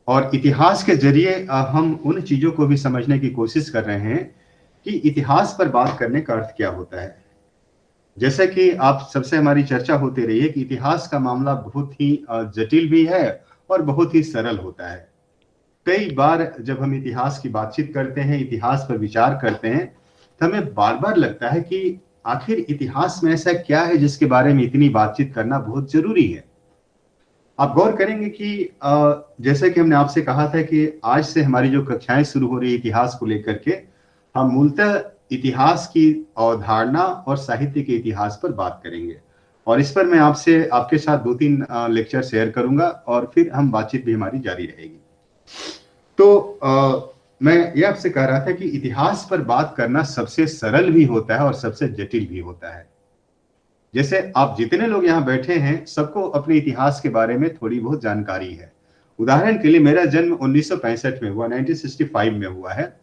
और इतिहास के जरिए हम उन चीजों को भी समझने की कोशिश कर रहे हैं कि इतिहास पर बात करने का अर्थ क्या होता है। जैसे कि आप सबसे हमारी चर्चा होती रही है कि इतिहास का मामला बहुत ही जटिल भी है और बहुत ही सरल होता है। कई बार जब हम इतिहास की बातचीत करते हैं, इतिहास पर विचार करते हैं, तो हमें बार बार लगता है कि आखिर इतिहास में ऐसा क्या है जिसके बारे में इतनी बातचीत करना बहुत जरूरी है। आप गौर करेंगे कि जैसे कि हमने आपसे कहा था कि आज से हमारी जो कक्षाएं शुरू हो रही है इतिहास को लेकर के, हम मूलतः इतिहास की अवधारणा और साहित्य के इतिहास पर बात करेंगे। और इस पर मैं आपसे आपके साथ 2-3 लेक्चर शेयर करूंगा और फिर हम बातचीत भी हमारी जारी रहेगी। तो मैं ये आपसे कह रहा था कि इतिहास पर बात करना सबसे सरल भी होता है और सबसे जटिल भी होता है। जैसे आप जितने लोग यहाँ बैठे हैं, सबको अपने इतिहास के बारे में थोड़ी बहुत जानकारी है। उदाहरण के लिए मेरा जन्म 1965 में हुआ, 1965 में हुआ है,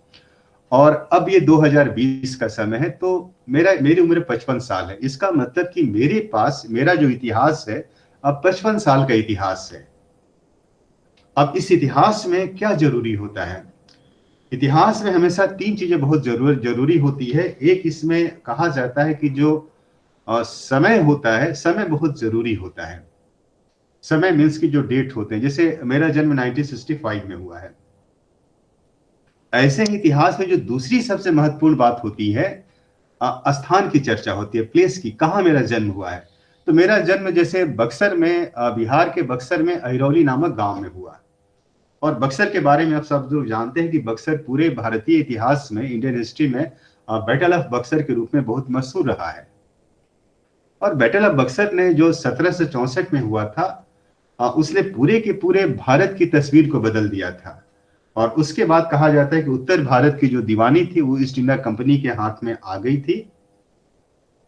और अब ये 2020 का समय है, तो मेरी उम्र 55 साल है। इसका मतलब कि मेरे पास मेरा जो इतिहास है, अब 55 साल का इतिहास है। अब इस इतिहास में क्या जरूरी होता है? इतिहास में हमेशा 3 चीजें बहुत जरूरी होती है। एक, इसमें कहा जाता है कि जो समय होता है, समय बहुत जरूरी होता है। समय मीन्स की जो डेट होते हैं, जैसे मेरा जन्म 1965 में हुआ है। ऐसे ही इतिहास में जो दूसरी सबसे महत्वपूर्ण बात होती है, स्थान की चर्चा होती है, प्लेस की, कहाँ मेरा जन्म हुआ है। तो मेरा जन्म जैसे बक्सर में, बिहार के बक्सर में अहिरौली नामक गांव में हुआ। और बक्सर के बारे में आप सब लोग जानते हैं कि बक्सर पूरे भारतीय इतिहास में, इंडियन हिस्ट्री में बैटल ऑफ बक्सर के रूप में बहुत मशहूर रहा है। और बैटल ऑफ बक्सर ने जो 1764 में हुआ था, उसने पूरे के पूरे भारत की तस्वीर को बदल दिया था। और उसके बाद कहा जाता है कि उत्तर भारत की जो दीवानी थी वो ईस्ट इंडिया कंपनी के हाथ में आ गई थी।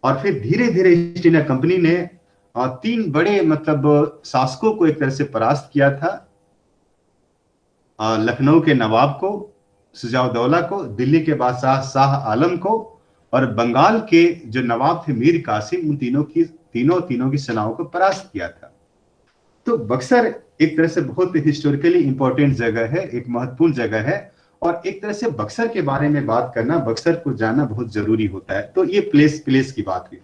और फिर धीरे धीरे ईस्ट इंडिया कंपनी ने 3 बड़े मतलब शासकों को एक तरह से परास्त किया था। लखनऊ के नवाब को, सुजाउद्दौला को, दिल्ली के बादशाह शाह आलम को, और बंगाल के जो नवाब थे मीर कासिम, उन तीनों की सेनाओं को परास्त किया था। तो बक्सर एक तरह से बहुत हिस्टोरिकली इंपॉर्टेंट जगह है, एक महत्वपूर्ण जगह है। और एक तरह से बक्सर के बारे में बात करना, बक्सर को जानना बहुत जरूरी होता है। तो ये प्लेस की बात हुई।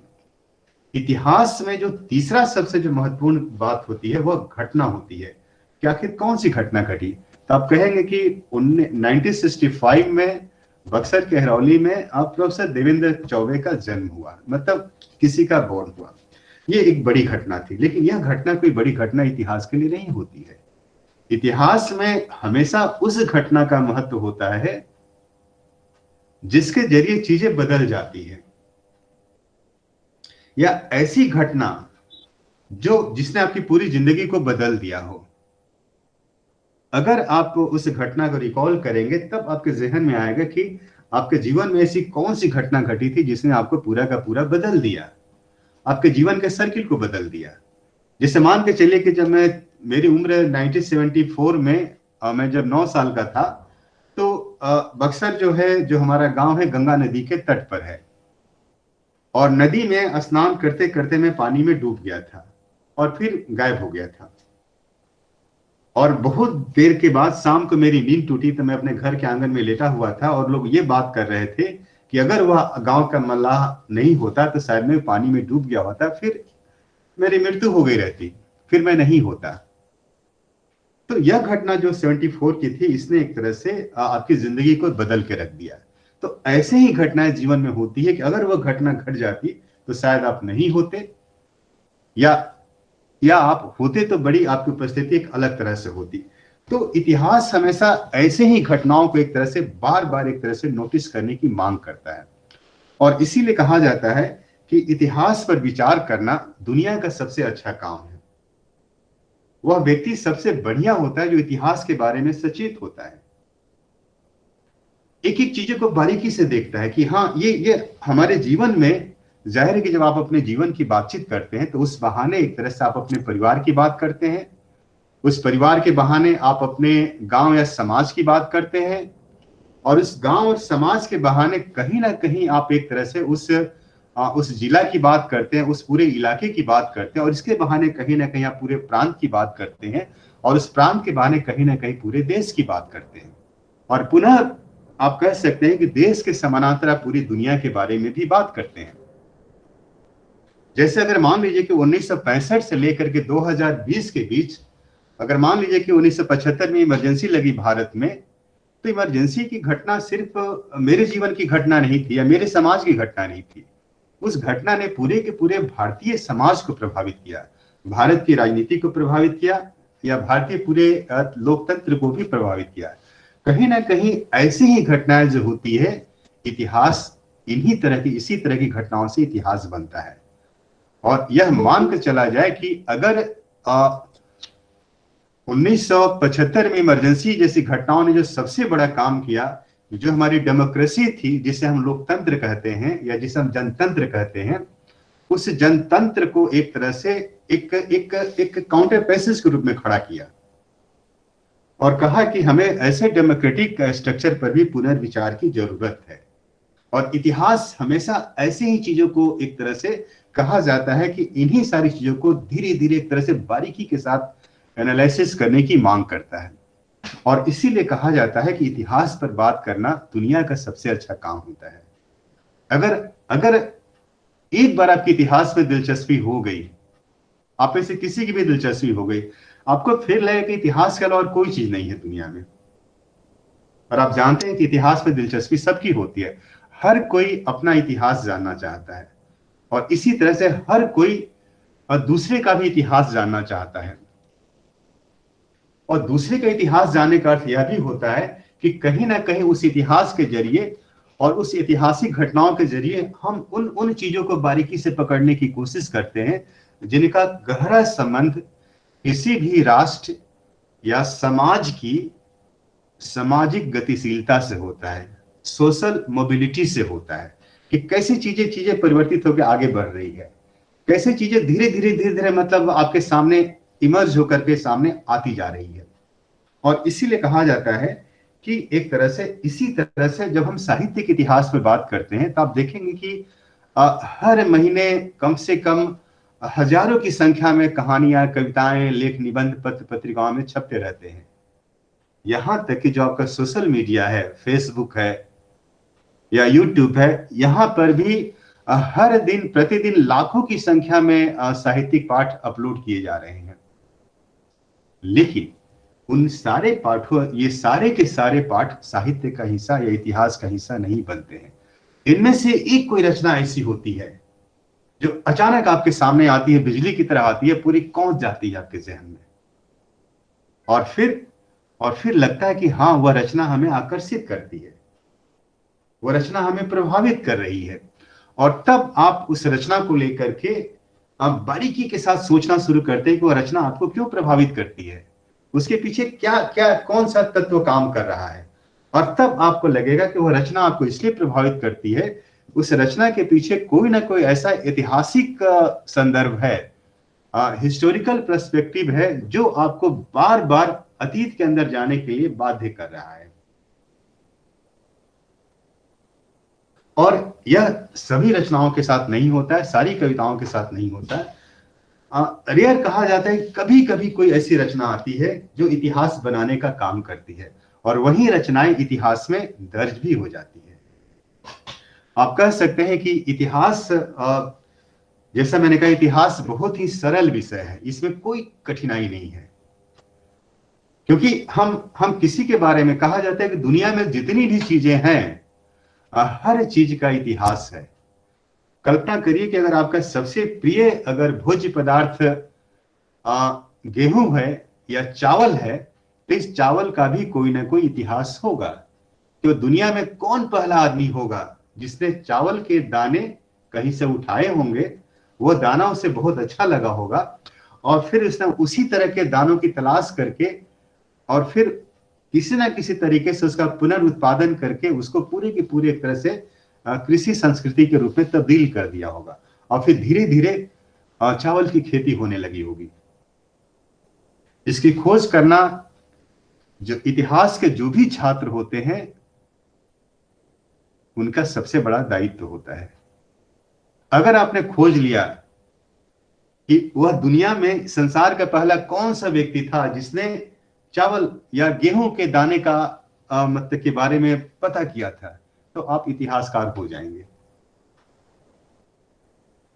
इतिहास में जो तीसरा सबसे जो महत्वपूर्ण बात होती है वह घटना होती है कि आखिर कौन सी घटना घटी। तो आप कहेंगे कि 1965 में बक्सर के हरौली में आप प्रोफेसर देवेंद्र चौबे का जन्म हुआ, मतलब किसी का बोर्न हुआ। ये एक बड़ी घटना थी, लेकिन यह घटना कोई बड़ी घटना इतिहास के लिए नहीं होती है। इतिहास में हमेशा उस घटना का महत्व होता है जिसके जरिए चीजें बदल जाती है, या ऐसी घटना जो जिसने आपकी पूरी जिंदगी को बदल दिया हो। अगर आप उस घटना को रिकॉल करेंगे तब आपके जहन में आएगा कि आपके जीवन में ऐसी कौन सी घटना घटी थी जिसने आपको पूरा का पूरा बदल दिया, आपके जीवन के सर्किल को बदल दिया। जैसे मान के चलिए कि जब मेरी उम्र 1974 में, मैं जब 9 साल का था, तो बक्सर जो है, जो हमारा गांव है, गंगा नदी के तट पर है। और नदी में स्नान करते करते मैं पानी में डूब गया था और फिर गायब हो गया था। और बहुत देर के बाद शाम को मेरी नींद टूटी, तो मैं अपने घर के आंगन में लेटा हुआ था और लोग ये बात कर रहे थे कि अगर वह गांव का मल्लाह नहीं होता तो शायद मैं पानी में डूब गया होता, फिर मेरी मृत्यु हो गई रहती, फिर मैं नहीं होता। तो यह घटना जो 74 की थी, इसने एक तरह से आपकी जिंदगी को बदल के रख दिया। तो ऐसे ही घटनाएं जीवन में होती है कि अगर वह घटना घट जाती तो शायद आप नहीं होते, या आप होते तो बड़ी आपकी उपस्थिति एक अलग तरह से होती। तो इतिहास हमेशा ऐसे ही घटनाओं को एक तरह से बार बार एक तरह से नोटिस करने की मांग करता है। और इसीलिए कहा जाता है कि इतिहास पर विचार करना दुनिया का सबसे अच्छा काम है। वह व्यक्ति सबसे बढ़िया होता है जो इतिहास के बारे में सचेत होता है, एक एक चीजों को बारीकी से देखता है कि हाँ, ये हमारे जीवन में, जाहिर है कि जब आप अपने जीवन की बातचीत करते हैं तो उस बहाने एक तरह से आप अपने परिवार की बात करते हैं, उस परिवार के बहाने आप अपने गांव या समाज की बात करते हैं, और उस गांव और समाज के बहाने कहीं ना कहीं आप एक तरह से उस जिला की बात करते हैं, उस पूरे इलाके की बात करते हैं, और इसके बहाने कहीं ना कहीं आप पूरे प्रांत की बात करते हैं। और उस प्रांत के बहाने कहीं ना कहीं पूरे देश की बात करते हैं। और पुनः आप कह सकते हैं कि देश के समानांतर आप पूरी दुनिया के बारे में भी बात करते हैं। जैसे अगर मान लीजिए कि 1965 से लेकर के 2020 के बीच, अगर मान लीजिए कि 1975 में इमरजेंसी लगी भारत में, तो इमरजेंसी की घटना सिर्फ मेरे जीवन की घटना नहीं थी या मेरे समाज की घटना नहीं थी। उस घटना ने पूरे के पूरे भारतीय समाज को प्रभावित किया, भारत की राजनीति को प्रभावित किया, या भारतीय पूरे लोकतंत्र को भी प्रभावित किया। कहीं ना कहीं ऐसी ही घटनाएं जो होती है, इतिहास इसी तरह की घटनाओं से इतिहास बनता है। और यह मानकर चला जाए कि अगर 1975 में इमरजेंसी जैसी घटनाओं ने जो सबसे बड़ा काम किया, जो हमारी डेमोक्रेसी थी, जिसे हम लोकतंत्र कहते हैं या जिसे हम जनतंत्र कहते हैं, उस जनतंत्र को एक तरह से एक काउंटर पैसेज के रूप में खड़ा किया और कहा कि हमें ऐसे डेमोक्रेटिक स्ट्रक्चर पर भी पुनर्विचार की जरूरत है। और इतिहास हमेशा ऐसे ही चीजों को एक तरह से कहा जाता है कि इन्हीं सारी चीजों को धीरे धीरे एक तरह से बारीकी के साथ एनालिसिस करने की मांग करता है। और इसीलिए कहा जाता है कि इतिहास पर बात करना दुनिया का सबसे अच्छा काम होता है। अगर अगर एक बार आपकी इतिहास में दिलचस्पी हो गई, आप में से किसी की भी दिलचस्पी हो गई, आपको फिर लगेगा कि इतिहास के अलावा और कोई चीज नहीं है दुनिया में। और आप जानते हैं कि इतिहास में दिलचस्पी सबकी होती है, हर कोई अपना इतिहास जानना चाहता है, और इसी तरह से हर कोई दूसरे का भी इतिहास जानना चाहता है। और दूसरे का इतिहास जानने का अर्थ यह भी होता है कि कहीं ना कहीं उस इतिहास के जरिए और उस ऐतिहासिक घटनाओं के जरिए हम उन चीजों को बारीकी से पकड़ने की कोशिश करते हैं जिनका गहरा संबंध किसी भी राष्ट्र या समाज की सामाजिक गतिशीलता से होता है, सोशल मोबिलिटी से होता है, कि कैसी चीजें परिवर्तित होकर आगे बढ़ रही है, कैसे चीजें धीरे धीरे मतलब आपके सामने इमर्ज होकर के सामने आती जा रही है। और इसीलिए कहा जाता है कि एक तरह से इसी तरह से जब हम साहित्यिक इतिहास में बात करते हैं तो आप देखेंगे कि हर महीने कम से कम हजारों की संख्या में कहानियां, कविताएं, लेख, निबंध पत्र पत्रिकाओं में छपते रहते हैं। यहां तक कि जो आपका सोशल मीडिया है, फेसबुक है या यूट्यूब है, यहां पर भी हर दिन प्रतिदिन लाखों की संख्या में साहित्यिक पाठ अपलोड किए जा रहे हैं। लेकिन उन सारे पाठों, ये सारे के सारे पाठ साहित्य का हिस्सा या इतिहास का हिस्सा नहीं बनते हैं। इनमें से एक कोई रचना ऐसी होती है जो अचानक आपके सामने आती है, बिजली की तरह आती है, पूरी पहुंच जाती है आपके जहन में, और फिर लगता है कि हाँ, वह रचना हमें आकर्षित करती है, वह रचना हमें प्रभावित कर रही है। और तब आप उस रचना को लेकर के आप बारीकी के साथ सोचना शुरू करते हैं कि वह रचना आपको क्यों प्रभावित करती है, उसके पीछे क्या क्या कौन सा तत्व काम कर रहा है। और तब आपको लगेगा कि वह रचना आपको इसलिए प्रभावित करती है, उस रचना के पीछे कोई ना कोई ऐसा ऐतिहासिक संदर्भ है, हिस्टोरिकल पर्सपेक्टिव है, जो आपको बार बार अतीत के अंदर जाने के लिए बाध्य कर रहा है। और यह सभी रचनाओं के साथ नहीं होता है, सारी कविताओं के साथ नहीं होता है। रेयर कहा जाता है कि कभी कभी कोई ऐसी रचना आती है जो इतिहास बनाने का काम करती है, और वही रचनाएं इतिहास में दर्ज भी हो जाती है। आप कह सकते हैं कि इतिहास, जैसा मैंने कहा, इतिहास बहुत ही सरल विषय है, इसमें कोई कठिनाई नहीं है। क्योंकि हम किसी के बारे में, कहा जाता है कि दुनिया में जितनी भी चीजें हैं, हर चीज का इतिहास है। कल्पना करिए कि अगर आपका सबसे प्रिय अगर भोज्य पदार्थ गेहूं है या चावल है, तो इस चावल का भी कोई ना कोई इतिहास होगा। तो दुनिया में कौन पहला आदमी होगा जिसने चावल के दाने कहीं से उठाए होंगे, वो दाना उसे बहुत अच्छा लगा होगा, और फिर उसने उसी तरह के दानों की तलाश करके और फिर किसी ना किसी तरीके से उसका पुनर्उत्पादन करके उसको पूरे की पूरी एक तरह से कृषि संस्कृति के रूप में तब्दील कर दिया होगा, और फिर धीरे धीरे चावल की खेती होने लगी होगी। इसकी खोज करना जो इतिहास के जो भी छात्र होते हैं उनका सबसे बड़ा दायित्व होता है। अगर आपने खोज लिया कि वह दुनिया में संसार का पहला कौन सा व्यक्ति था जिसने चावल या गेहूं के दाने का मतलब के बारे में पता किया था, तो आप इतिहासकार हो जाएंगे।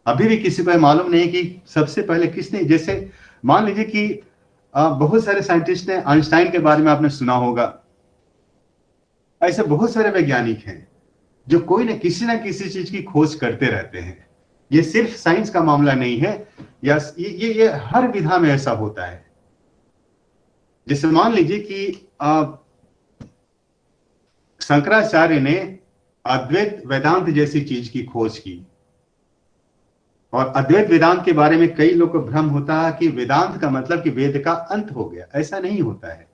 अभी भी किसी को मालूम नहीं कि सबसे पहले किसने, जैसे मान लीजिए कि बहुत सारे साइंटिस्ट ने, आइंस्टाइन के बारे में आपने सुना होगा, ऐसे बहुत सारे वैज्ञानिक हैं जो कोई ना किसी चीज की खोज करते रहते हैं। ये सिर्फ साइंस का मामला नहीं है, या ये हर विधा में ऐसा होता है। जैसे मान लीजिए कि शंकराचार्य ने अद्वैत वेदांत जैसी चीज की खोज की, और अद्वैत वेदांत के बारे में कई लोग को भ्रम होता है कि वेदांत का मतलब कि वेद का अंत हो गया। ऐसा नहीं होता है,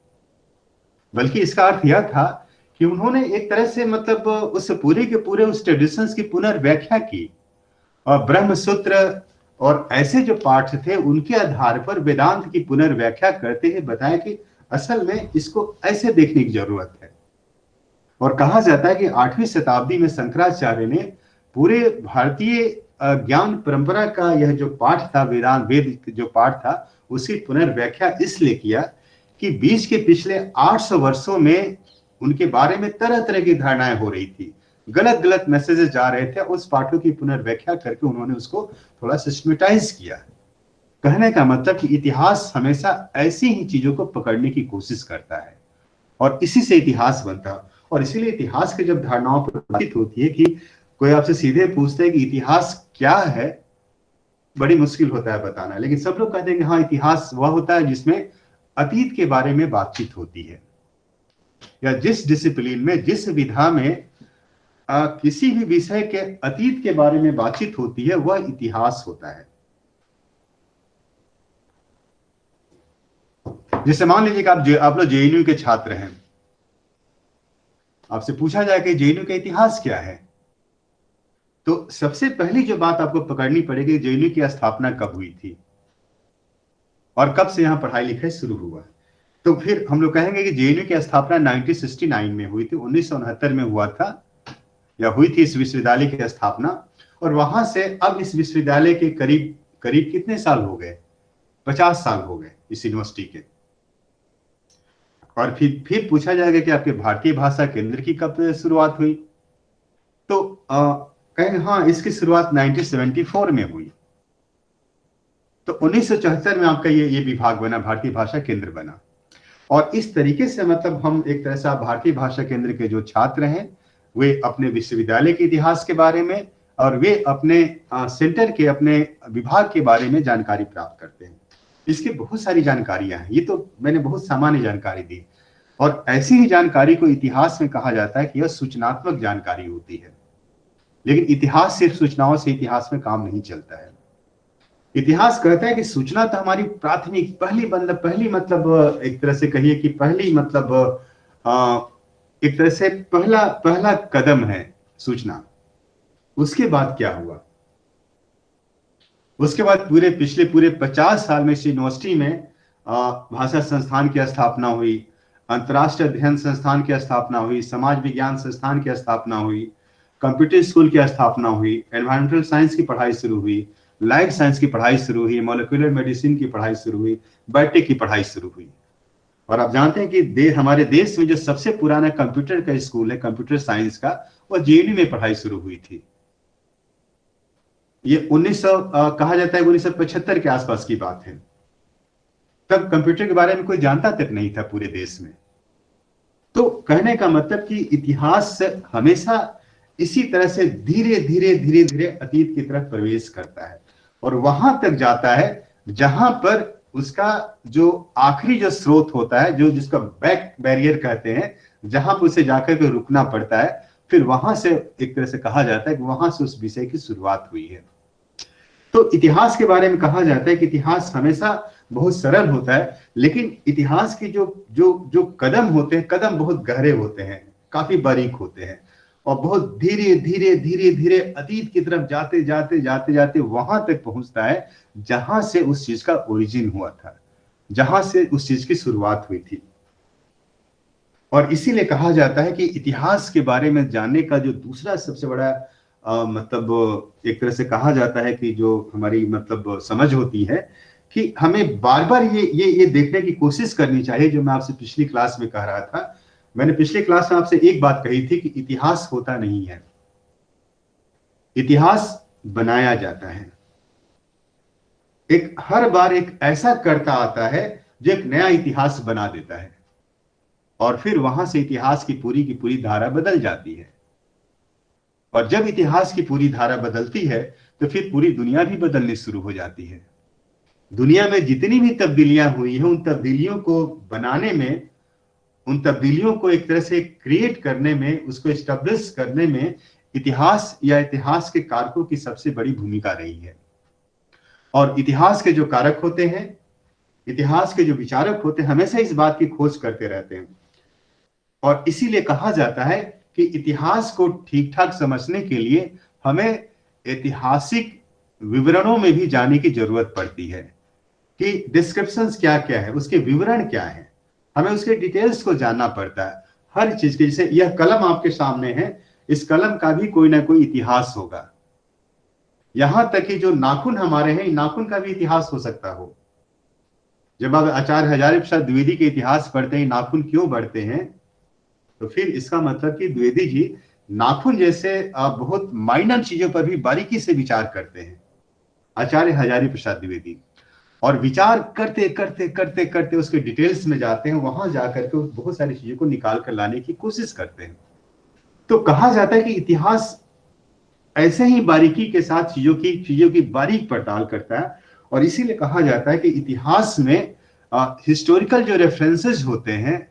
बल्कि इसका अर्थ यह था कि उन्होंने एक तरह से मतलब उस पूरे के पूरे उस ट्रेडिशंस की पुनर्व्याख्या की, और ब्रह्म सूत्र और ऐसे जो पाठ थे उनके आधार पर वेदांत की पुनर्व्याख्या करते हुए बताया कि असल में इसको ऐसे देखने की जरूरत है। और कहा जाता है कि 8वीं शताब्दी में शंकराचार्य ने पूरे भारतीय ज्ञान परंपरा का यह जो पाठ था, वेद जो पाठ था, उसकी पुनर्व्याख्या इसलिए किया कि बीच के पिछले 800 वर्षों में उनके बारे में तरह तरह की धारणाएं हो रही थी, गलत गलत मैसेजेस जा रहे थे। उस पाठों की पुनर्व्याख्या करके उन्होंने उसको थोड़ा सिस्टमेटाइज किया। कहने का मतलब कि इतिहास हमेशा ऐसी ही चीजों को पकड़ने की कोशिश करता है, और इसी से इतिहास बनता है। और इसीलिए इतिहास की जब धारणाओं पर बातचीत होती है कि कोई आपसे सीधे पूछता है कि इतिहास क्या है, बड़ी मुश्किल होता है बताना, लेकिन सब लोग कहते हैं कि हाँ, इतिहास वह होता है जिसमें अतीत के बारे में बातचीत होती है, या जिस डिसिप्लिन में, जिस विधा में किसी भी विषय के अतीत के बारे में बातचीत होती है, वह इतिहास होता है। जैसे मान लीजिए कि आप लोग जेएनयू के छात्र हैं, आपसे पूछा जाए कि जेएनयू का इतिहास क्या है, तो सबसे पहली जो बात आपको पकड़नी पड़ेगी, जेएनयू की स्थापना कब हुई थी और कब से यहां पढ़ाई लिखाई शुरू हुआ। तो फिर हम लोग कहेंगे कि जेएनयू की स्थापना 1969 में हुई थी, 1969 में हुआ था या हुई थी इस विश्वविद्यालय की स्थापना। और वहां से अब इस विश्वविद्यालय के करीब करीब कितने साल हो गए, 50 साल हो गए इस यूनिवर्सिटी के। और फिर पूछा जाएगा कि आपके भारतीय भाषा केंद्र की कब शुरुआत हुई, तो कहेंगे हाँ, इसकी शुरुआत 1974 में हुई। तो 1974 में आपका ये विभाग बना, भारतीय भाषा केंद्र बना। और इस तरीके से मतलब हम एक तरह से आप भारतीय भाषा केंद्र के जो छात्र हैं, वे अपने विश्वविद्यालय के इतिहास के बारे में और वे अपने सेंटर के, अपने विभाग के बारे में जानकारी प्राप्त करते हैं। इसकी बहुत सारी जानकारियां हैं, ये तो मैंने बहुत सामान्य जानकारी दी। और ऐसी ही जानकारी को इतिहास में कहा जाता है कि यह सूचनात्मक जानकारी होती है। लेकिन इतिहास सिर्फ सूचनाओं से इतिहास में काम नहीं चलता है। इतिहास कहता है कि सूचना तो हमारी प्राथमिक पहली मतलब एक तरह से कहिए कि पहली मतलब एक तरह से पहला कदम है सूचना। उसके बाद क्या हुआ, उसके बाद पिछले पूरे 50 साल में इस यूनिवर्सिटी में भाषा संस्थान की स्थापना हुई, अंतर्राष्ट्रीय अध्ययन संस्थान की स्थापना हुई, समाज विज्ञान संस्थान की स्थापना हुई, कंप्यूटर स्कूल की स्थापना हुई, एनवायरमेंटल साइंस की पढ़ाई शुरू हुई, लाइफ साइंस की पढ़ाई शुरू हुई, मॉलिक्यूलर मेडिसिन की पढ़ाई शुरू हुई, बायोटेक की पढ़ाई शुरू हुई। और आप जानते हैं कि हमारे देश में जो सबसे पुराना कंप्यूटर का स्कूल है, कंप्यूटर साइंस का, वह जेएनयू में पढ़ाई शुरू हुई थी। ये 1900 कहा जाता है 1975 के आसपास की बात है। तब कंप्यूटर के बारे में कोई जानता तक नहीं था पूरे देश में। तो कहने का मतलब कि इतिहास हमेशा इसी तरह से धीरे धीरे अतीत की तरफ प्रवेश करता है और वहां तक जाता है जहां पर उसका जो आखिरी जो स्रोत होता है, जो जिसका बैक बैरियर कहते हैं, जहां पर उसे जाकर के रुकना पड़ता है, फिर वहां से एक तरह से कहा जाता है कि वहां से उस विषय की शुरुआत हुई है। तो इतिहास के बारे में कहा जाता है कि इतिहास हमेशा बहुत सरल होता है, लेकिन इतिहास के जो कदम होते हैं, कदम बहुत गहरे होते हैं, काफी बारीक होते हैं और बहुत धीरे अतीत की तरफ जाते वहां तक पहुंचता है जहां से उस चीज का ओरिजिन हुआ था, जहां से उस चीज की शुरुआत हुई थी। और इसीलिए कहा जाता है कि इतिहास के बारे में जानने का जो दूसरा सबसे बड़ा मतलब एक तरह से कहा जाता है कि जो हमारी मतलब समझ होती है कि हमें बार बार ये देखने की कोशिश करनी चाहिए, जो मैं आपसे पिछली क्लास में कह रहा था। मैंने पिछली क्लास में आपसे एक बात कही थी कि इतिहास होता नहीं है, इतिहास बनाया जाता है। हर बार एक ऐसा कर्ता आता है जो एक नया इतिहास बना देता है, और फिर वहां से इतिहास की पूरी धारा बदल जाती है। और जब इतिहास की पूरी धारा बदलती है तो फिर पूरी दुनिया भी बदलनी शुरू हो जाती है। दुनिया में जितनी भी तब्दीलियां हुई हैं, उन तब्दीलियों को बनाने में, उन तब्दीलियों को एक तरह से क्रिएट करने में, उसको एस्टेब्लिश करने में इतिहास या इतिहास के कारकों की सबसे बड़ी भूमिका रही है। और इतिहास के जो कारक होते हैं, इतिहास के जो विचारक होते हैं, हमेशा इस बात की खोज करते रहते हैं। और इसीलिए कहा जाता है कि इतिहास को ठीक ठाक समझने के लिए हमें ऐतिहासिक विवरणों में भी जाने की जरूरत पड़ती है कि डिस्क्रिप्शंस क्या क्या है, उसके विवरण क्या है, हमें उसके डिटेल्स को जानना पड़ता है हर चीज के। जैसे यह कलम आपके सामने है, इस कलम का भी कोई ना कोई इतिहास होगा। यहां तक कि जो नाखून हमारे हैं, नाखून का भी इतिहास हो सकता हो। जब आप आचार्य हजारी प्रसाद द्विवेदी के इतिहास पढ़ते हैं, नाखून क्यों बढ़ते हैं, तो फिर इसका मतलब कि द्विवेदी जी नाखून जैसे बहुत माइनर चीजों पर भी बारीकी से विचार करते हैं, आचार्य हजारी प्रसाद द्विवेदी। और विचार करते करते करते करते उसके डिटेल्स में जाते हैं, वहां जाकर के बहुत सारी चीजों को निकाल कर लाने की कोशिश करते हैं। तो कहा जाता है कि इतिहास ऐसे ही बारीकी के साथ चीजों की बारीक पड़ताल करता है। और इसीलिए कहा जाता है कि इतिहास में हिस्टोरिकल जो रेफरेंसेस होते हैं,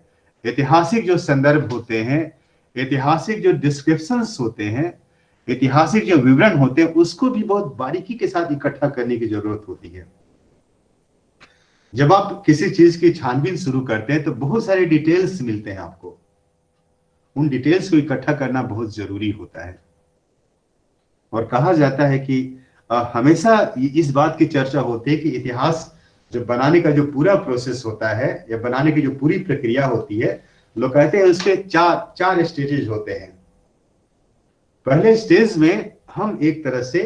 ऐतिहासिक जो संदर्भ होते हैं, ऐतिहासिक जो डिस्क्रिप्शंस होते हैं, ऐतिहासिक जो विवरण होते हैं, उसको भी बहुत बारीकी के साथ इकट्ठा करने की जरूरत होती है। जब आप किसी चीज की छानबीन शुरू करते हैं तो बहुत सारे डिटेल्स मिलते हैं आपको, उन डिटेल्स को इकट्ठा करना बहुत जरूरी होता है। और कहा जाता है कि हमेशा इस बात की चर्चा होती है कि इतिहास जो बनाने का जो पूरा प्रोसेस होता है, या बनाने की जो पूरी प्रक्रिया होती है, लोग कहते हैं उसके चार चार स्टेजेस होते हैं। पहले स्टेज में हम एक तरह से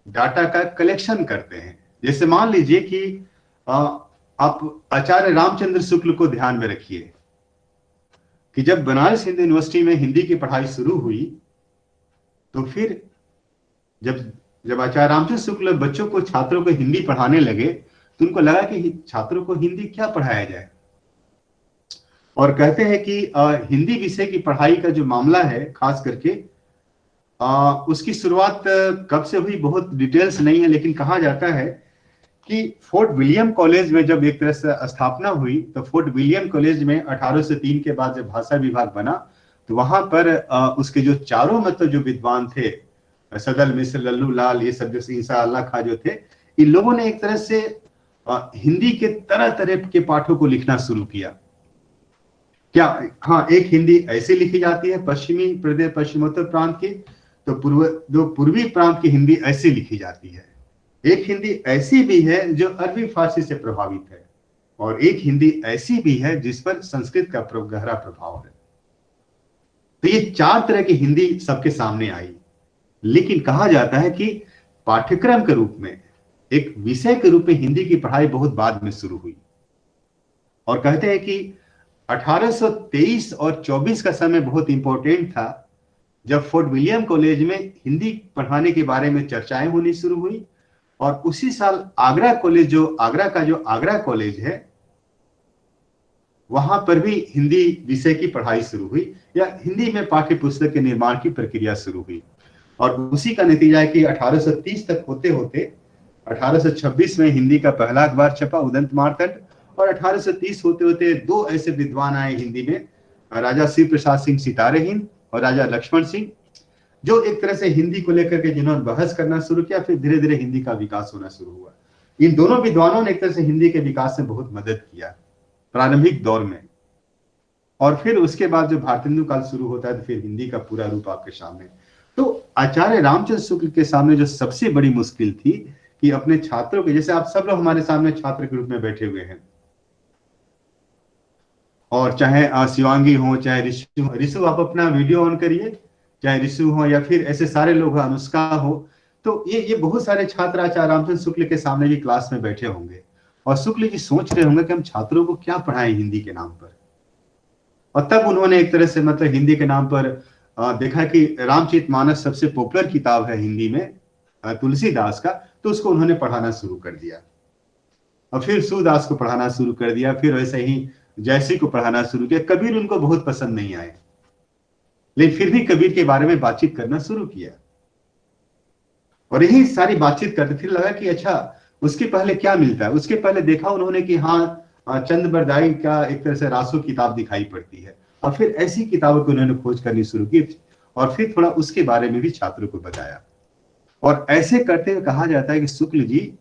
डाटा का कलेक्शन करते हैं। जैसे मान लीजिए कि आप आचार्य रामचंद्र शुक्ल को ध्यान में रखिए कि जब बनारस हिंदू यूनिवर्सिटी में हिंदी की पढ़ाई शुरू हुई, तो फिर जब जब आचार्य रामचंद्र शुक्ल बच्चों को, छात्रों को हिंदी पढ़ाने लगे, तो उनको लगा कि छात्रों को हिंदी क्या पढ़ाया जाए। और कहते हैं कि हिंदी विषय की पढ़ाई का जो मामला है, खास करके उसकी शुरुआत कब से हुई बहुत डिटेल्स नहीं है, लेकिन कहा जाता है कि फोर्ट विलियम कॉलेज में जब एक तरह से स्थापना हुई, तो फोर्ट विलियम कॉलेज में 1803 के बाद जब भाषा विभाग बना, तो वहां पर उसके जो चारों मतलब जो विद्वान थे, सदल मिश्र, लल्लू लाल, ये सब जो ईसा अल्लाह खां जो थे, इन लोगों ने एक तरह से हिंदी के तरह तरह के पाठों को लिखना शुरू किया। क्या, हाँ, एक हिंदी ऐसे लिखी जाती है पश्चिमी प्रदेश, पश्चिमोत्तर प्रांत की, तो पूर्वी प्रांत की हिंदी ऐसे लिखी जाती है। एक हिंदी ऐसी भी है जो अरबी फारसी से प्रभावित है, और एक हिंदी ऐसी भी है जिस पर संस्कृत का गहरा प्रभाव है। तो ये चार तरह की हिंदी सबके सामने आई। लेकिन कहा जाता है कि पाठ्यक्रम के रूप में, एक विषय के रूप में हिंदी की पढ़ाई बहुत बाद में शुरू हुई। और कहते हैं कि 1823 और 24 का समय बहुत इंपॉर्टेंट था, जब फोर्ट विलियम कॉलेज में हिंदी पढ़ाने के बारे में चर्चाएं होनी शुरू हुई। और उसी साल आगरा कॉलेज, जो आगरा का जो आगरा कॉलेज है, वहां पर भी हिंदी विषय की पढ़ाई शुरू हुई, या हिंदी में पाठ्य पुस्तक के निर्माण की प्रक्रिया शुरू हुई। और उसी का नतीजा है कि 1830 तक होते होते 1826 में हिंदी का पहला अखबार छपा, उदंत मार्तंड। और 1830 होते होते दो ऐसे विद्वान आए हिंदी में, राजा शिव प्रसाद सिंह सितारे हिंद और राजा लक्ष्मण सिंह, जो एक तरह से हिंदी को लेकर के जिन्होंने बहस करना शुरू किया। फिर धीरे धीरे हिंदी का विकास होना शुरू हुआ। इन दोनों विद्वानों ने एक तरह से हिंदी के विकास में बहुत मदद किया प्रारंभिक दौर में। और फिर उसके बाद जो भारतेंदु काल शुरू होता है, तो फिर हिंदी का पूरा रूप आपके सामने। तो आचार्य रामचंद्र शुक्ल के सामने जो सबसे बड़ी मुश्किल थी कि अपने छात्रों के, जैसे आप सब लोग हमारे सामने छात्र के रूप में बैठे हुए हैं, और चाहे शिवांगी हो, चाहे ऋषु। ऋषु, आप अपना वीडियो ऑन करिए, चाहे ऋषु हो या फिर ऐसे सारे लोग हो, अनुष्का हो, तो ये बहुत सारे छात्र आचार्य रामचंद्र शुक्ल के सामने भी क्लास में बैठे होंगे और शुक्ल जी सोच रहे होंगे कि हम छात्रों को क्या पढ़ाएं हिंदी के नाम पर। और तब उन्होंने एक तरह से मतलब हिंदी के नाम पर देखा कि रामचरितमानस सबसे पॉपुलर किताब है हिंदी में तुलसीदास का, तो उसको उन्होंने पढ़ाना शुरू कर दिया। और फिर सूरदास को पढ़ाना शुरू कर दिया, फिर वैसे ही जयसी को पढ़ाना शुरू किया। कबीर उनको बहुत पसंद नहीं आए, लेकिन फिर भी कबीर के बारे में बातचीत करना शुरू किया और यही सारी बातचीत करते। फिर लगा कि अच्छा उसके पहले क्या मिलता है। उसके पहले देखा उन्होंने कि हाँ चंद बरदाई का एक तरह से रासो किताब दिखाई पड़ती है, और फिर ऐसी किताबों को उन्होंने खोज करनी शुरू की और फिर थोड़ा उसके बारे में भी छात्रों को बताया। और ऐसे करते हुए कहा जाता है कि शुक्ल जी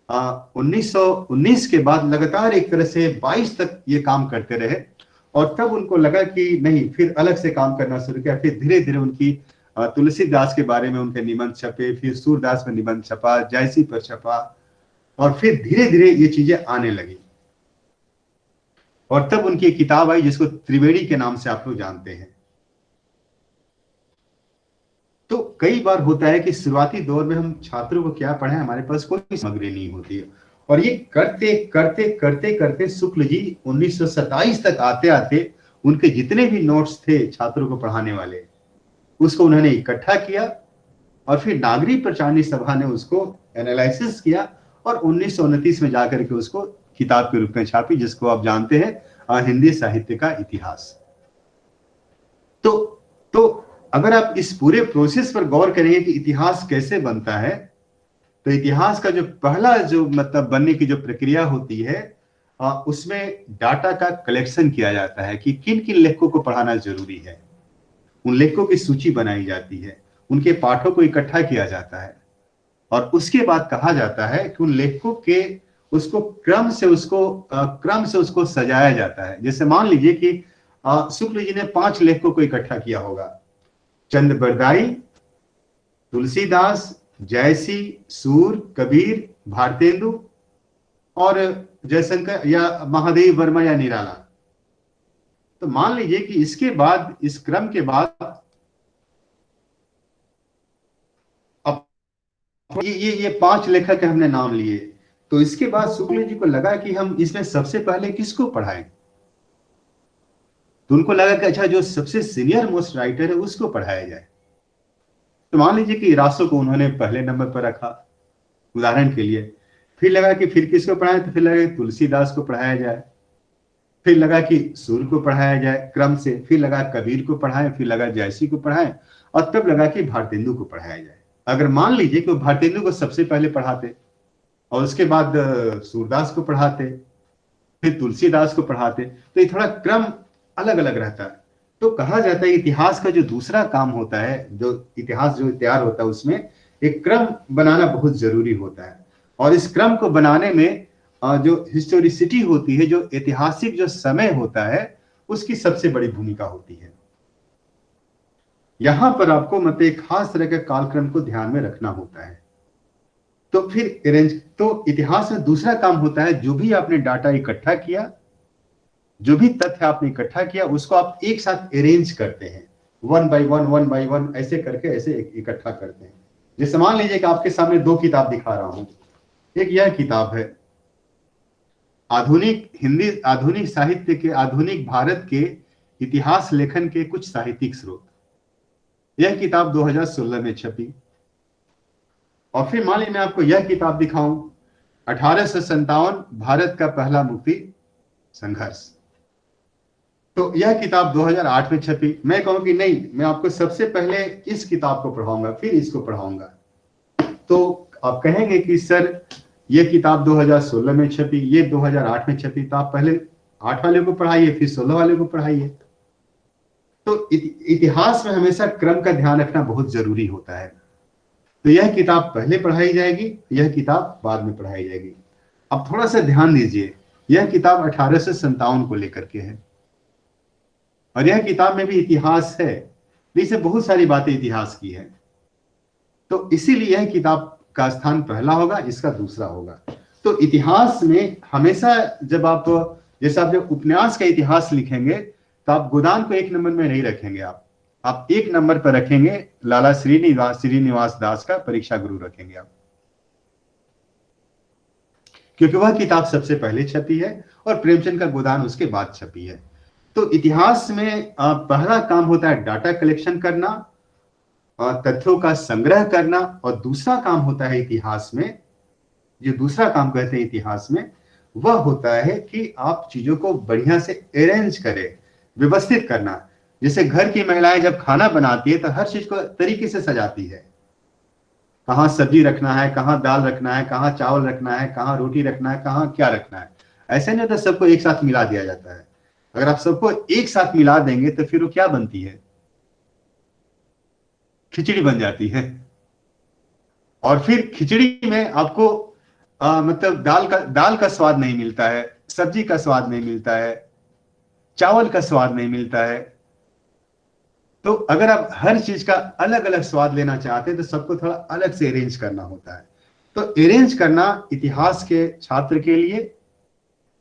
1919 के बाद लगातार एक तरह से 22 तक ये काम करते रहे और तब उनको लगा कि नहीं, फिर अलग से काम करना शुरू किया। फिर धीरे धीरे उनकी तुलसीदास के बारे में उनके निबंध छपे, फिर सूरदास में निबंध छपा, जयसी पर छपा और फिर धीरे धीरे ये चीजें आने लगी। और तब उनकी एक किताब आई जिसको त्रिवेणी के नाम से आप लोग जानते हैं। तो कई बार होता है कि शुरुआती दौर में हम छात्रों को क्या पढ़ाएं, हमारे पास कोई सामग्री नहीं होती है और ये करते करते करते करते शुक्ल जी 1927 तक आते आते उनके जितने भी नोट्स थे छात्रों को पढ़ाने वाले, उसको उन्होंने इकट्ठा किया और फिर नागरिक प्रचारणी सभा ने उसको एनालिसिस किया और 1929 में जाकर के उसको किताब के रूप में छापी, जिसको आप जानते हैं हिंदी साहित्य का इतिहास। तो अगर आप इस पूरे प्रोसेस पर गौर करेंगे कि इतिहास कैसे बनता है, तो इतिहास का जो पहला जो मतलब बनने की जो प्रक्रिया होती है उसमें डाटा का कलेक्शन किया जाता है कि किन किन लेखकों को पढ़ाना जरूरी है। उन लेखकों की सूची बनाई जाती है, उनके पाठों को इकट्ठा किया जाता है और उसके बाद कहा जाता है कि उन लेखकों के उसको क्रम से उसको सजाया जाता है। जैसे मान लीजिए कि शुक्ल जी ने 5 लेखकों को इकट्ठा किया होगा, चंद बरदाई, तुलसीदास, जयसी, सूर, कबीर, भारतेंदु और जयशंकर या महादेव वर्मा या निराला। तो मान लीजिए कि इसके बाद, इस क्रम के बाद अब ये 5 लेखक हमने नाम लिए, तो इसके बाद शुक्ल जी को लगा कि हम इसमें सबसे पहले किसको पढ़ाएं। तो उनको लगा कि अच्छा जो सबसे सीनियर मोस्ट राइटर है उसको पढ़ाया जाए। तो मान लीजिए कि रासो को उन्होंने पहले नंबर पर रखा उदाहरण के लिए। फिर लगा कि फिर किसको पढ़ाएं, तो फिर लगा कि तुलसीदास को पढ़ाया जाए, फिर लगा कि सूर को पढ़ाया जाए क्रम से, फिर लगा कबीर को पढ़ाएं, फिर लगा जयसी को पढ़ाएं और तब लगा कि भारतेंदु को पढ़ाया जाए। अगर मान लीजिए कि वो भारतेंदु को सबसे पहले पढ़ाते और उसके बाद सूरदास को पढ़ाते, फिर तुलसीदास को पढ़ाते, तो ये थोड़ा क्रम अलग अलग रहता है। तो कहा जाता है इतिहास का जो दूसरा काम होता है, जो इतिहास जो तैयार होता है उसमें एक क्रम बनाना बहुत जरूरी होता है और इस क्रम को बनाने में जो हिस्टोरिसिटी होती है, जो ऐतिहासिक जो समय होता है, उसकी सबसे बड़ी भूमिका होती है। यहां पर आपको मतलब एक खास तरह के कालक्रम को ध्यान में रखना होता है। तो फिर तो इतिहास में दूसरा काम होता है, जो भी आपने डाटा इकट्ठा किया, जो भी तथ्य आपने इकट्ठा किया, उसको आप एक साथ अरेंज करते हैं, वन बाय वन ऐसे करके ऐसे इकट्ठा करते हैं। जैसे मान लीजिए कि आपके सामने 2 किताब दिखा रहा हूं। एक यह किताब है आधुनिक साहित्य के, आधुनिक भारत के इतिहास लेखन के कुछ साहित्यिक स्रोत। यह किताब 2016 में छपी। और फिर मान लीजिए मैं आपको यह किताब दिखाऊं, 1857 भारत का पहला मुक्ति संघर्ष। तो यह किताब 2008 में छपी। मैं कहूं कि नहीं, मैं आपको सबसे पहले इस किताब को पढ़ाऊंगा फिर इसको पढ़ाऊंगा। तो आप कहेंगे कि सर यह किताब 2016 में छपी, ये 2008 में छपी, तो आप पहले 8 वाले को पढ़ाइए फिर 16 वाले को पढ़ाइए। तो इतिहास में हमेशा क्रम का ध्यान रखना बहुत जरूरी होता है। तो यह किताब पहले पढ़ाई जाएगी, यह किताब बाद में पढ़ाई जाएगी। अब थोड़ा सा ध्यान दीजिए, यह किताब 1857 को लेकर के है और यह किताब में भी इतिहास है, इससे बहुत सारी बातें इतिहास की है। तो इसीलिए यह किताब का स्थान पहला होगा, इसका दूसरा होगा। तो इतिहास में हमेशा जब आप जब उपन्यास का इतिहास लिखेंगे तो आप गोदान को 1 नंबर में नहीं रखेंगे। आप आप 1 नंबर पर रखेंगे लाला श्रीनिवास दास का परीक्षा गुरु रखेंगे आप, क्योंकि वह किताब सबसे पहले छपी है और प्रेमचंद का गोदान उसके बाद छपी है। तो इतिहास में पहला काम होता है डाटा कलेक्शन करना, तथ्यों का संग्रह करना, और दूसरा काम होता है इतिहास में, जो दूसरा काम कहते हैं इतिहास में, वह होता है कि आप चीजों को बढ़िया से अरेंज करें, व्यवस्थित करना। जैसे घर की महिलाएं जब खाना बनाती है तो हर चीज को तरीके से सजाती है, कहाँ सब्जी रखना है, कहाँ दाल रखना है, कहाँ चावल रखना है, कहाँ रोटी रखना है, कहाँ क्या रखना है। ऐसे नहीं होता सबको एक साथ मिला दिया जाता है। अगर आप सबको एक साथ मिला देंगे तो फिर वो क्या बनती है, खिचड़ी बन जाती है। और फिर खिचड़ी में आपको मतलब दाल का स्वाद नहीं मिलता है, सब्जी का स्वाद नहीं मिलता है, चावल का स्वाद नहीं मिलता है। तो अगर आप हर चीज का अलग अलग स्वाद लेना चाहते हैं तो सबको थोड़ा अलग से अरेंज करना होता है। तो अरेंज करना इतिहास के छात्र के लिए,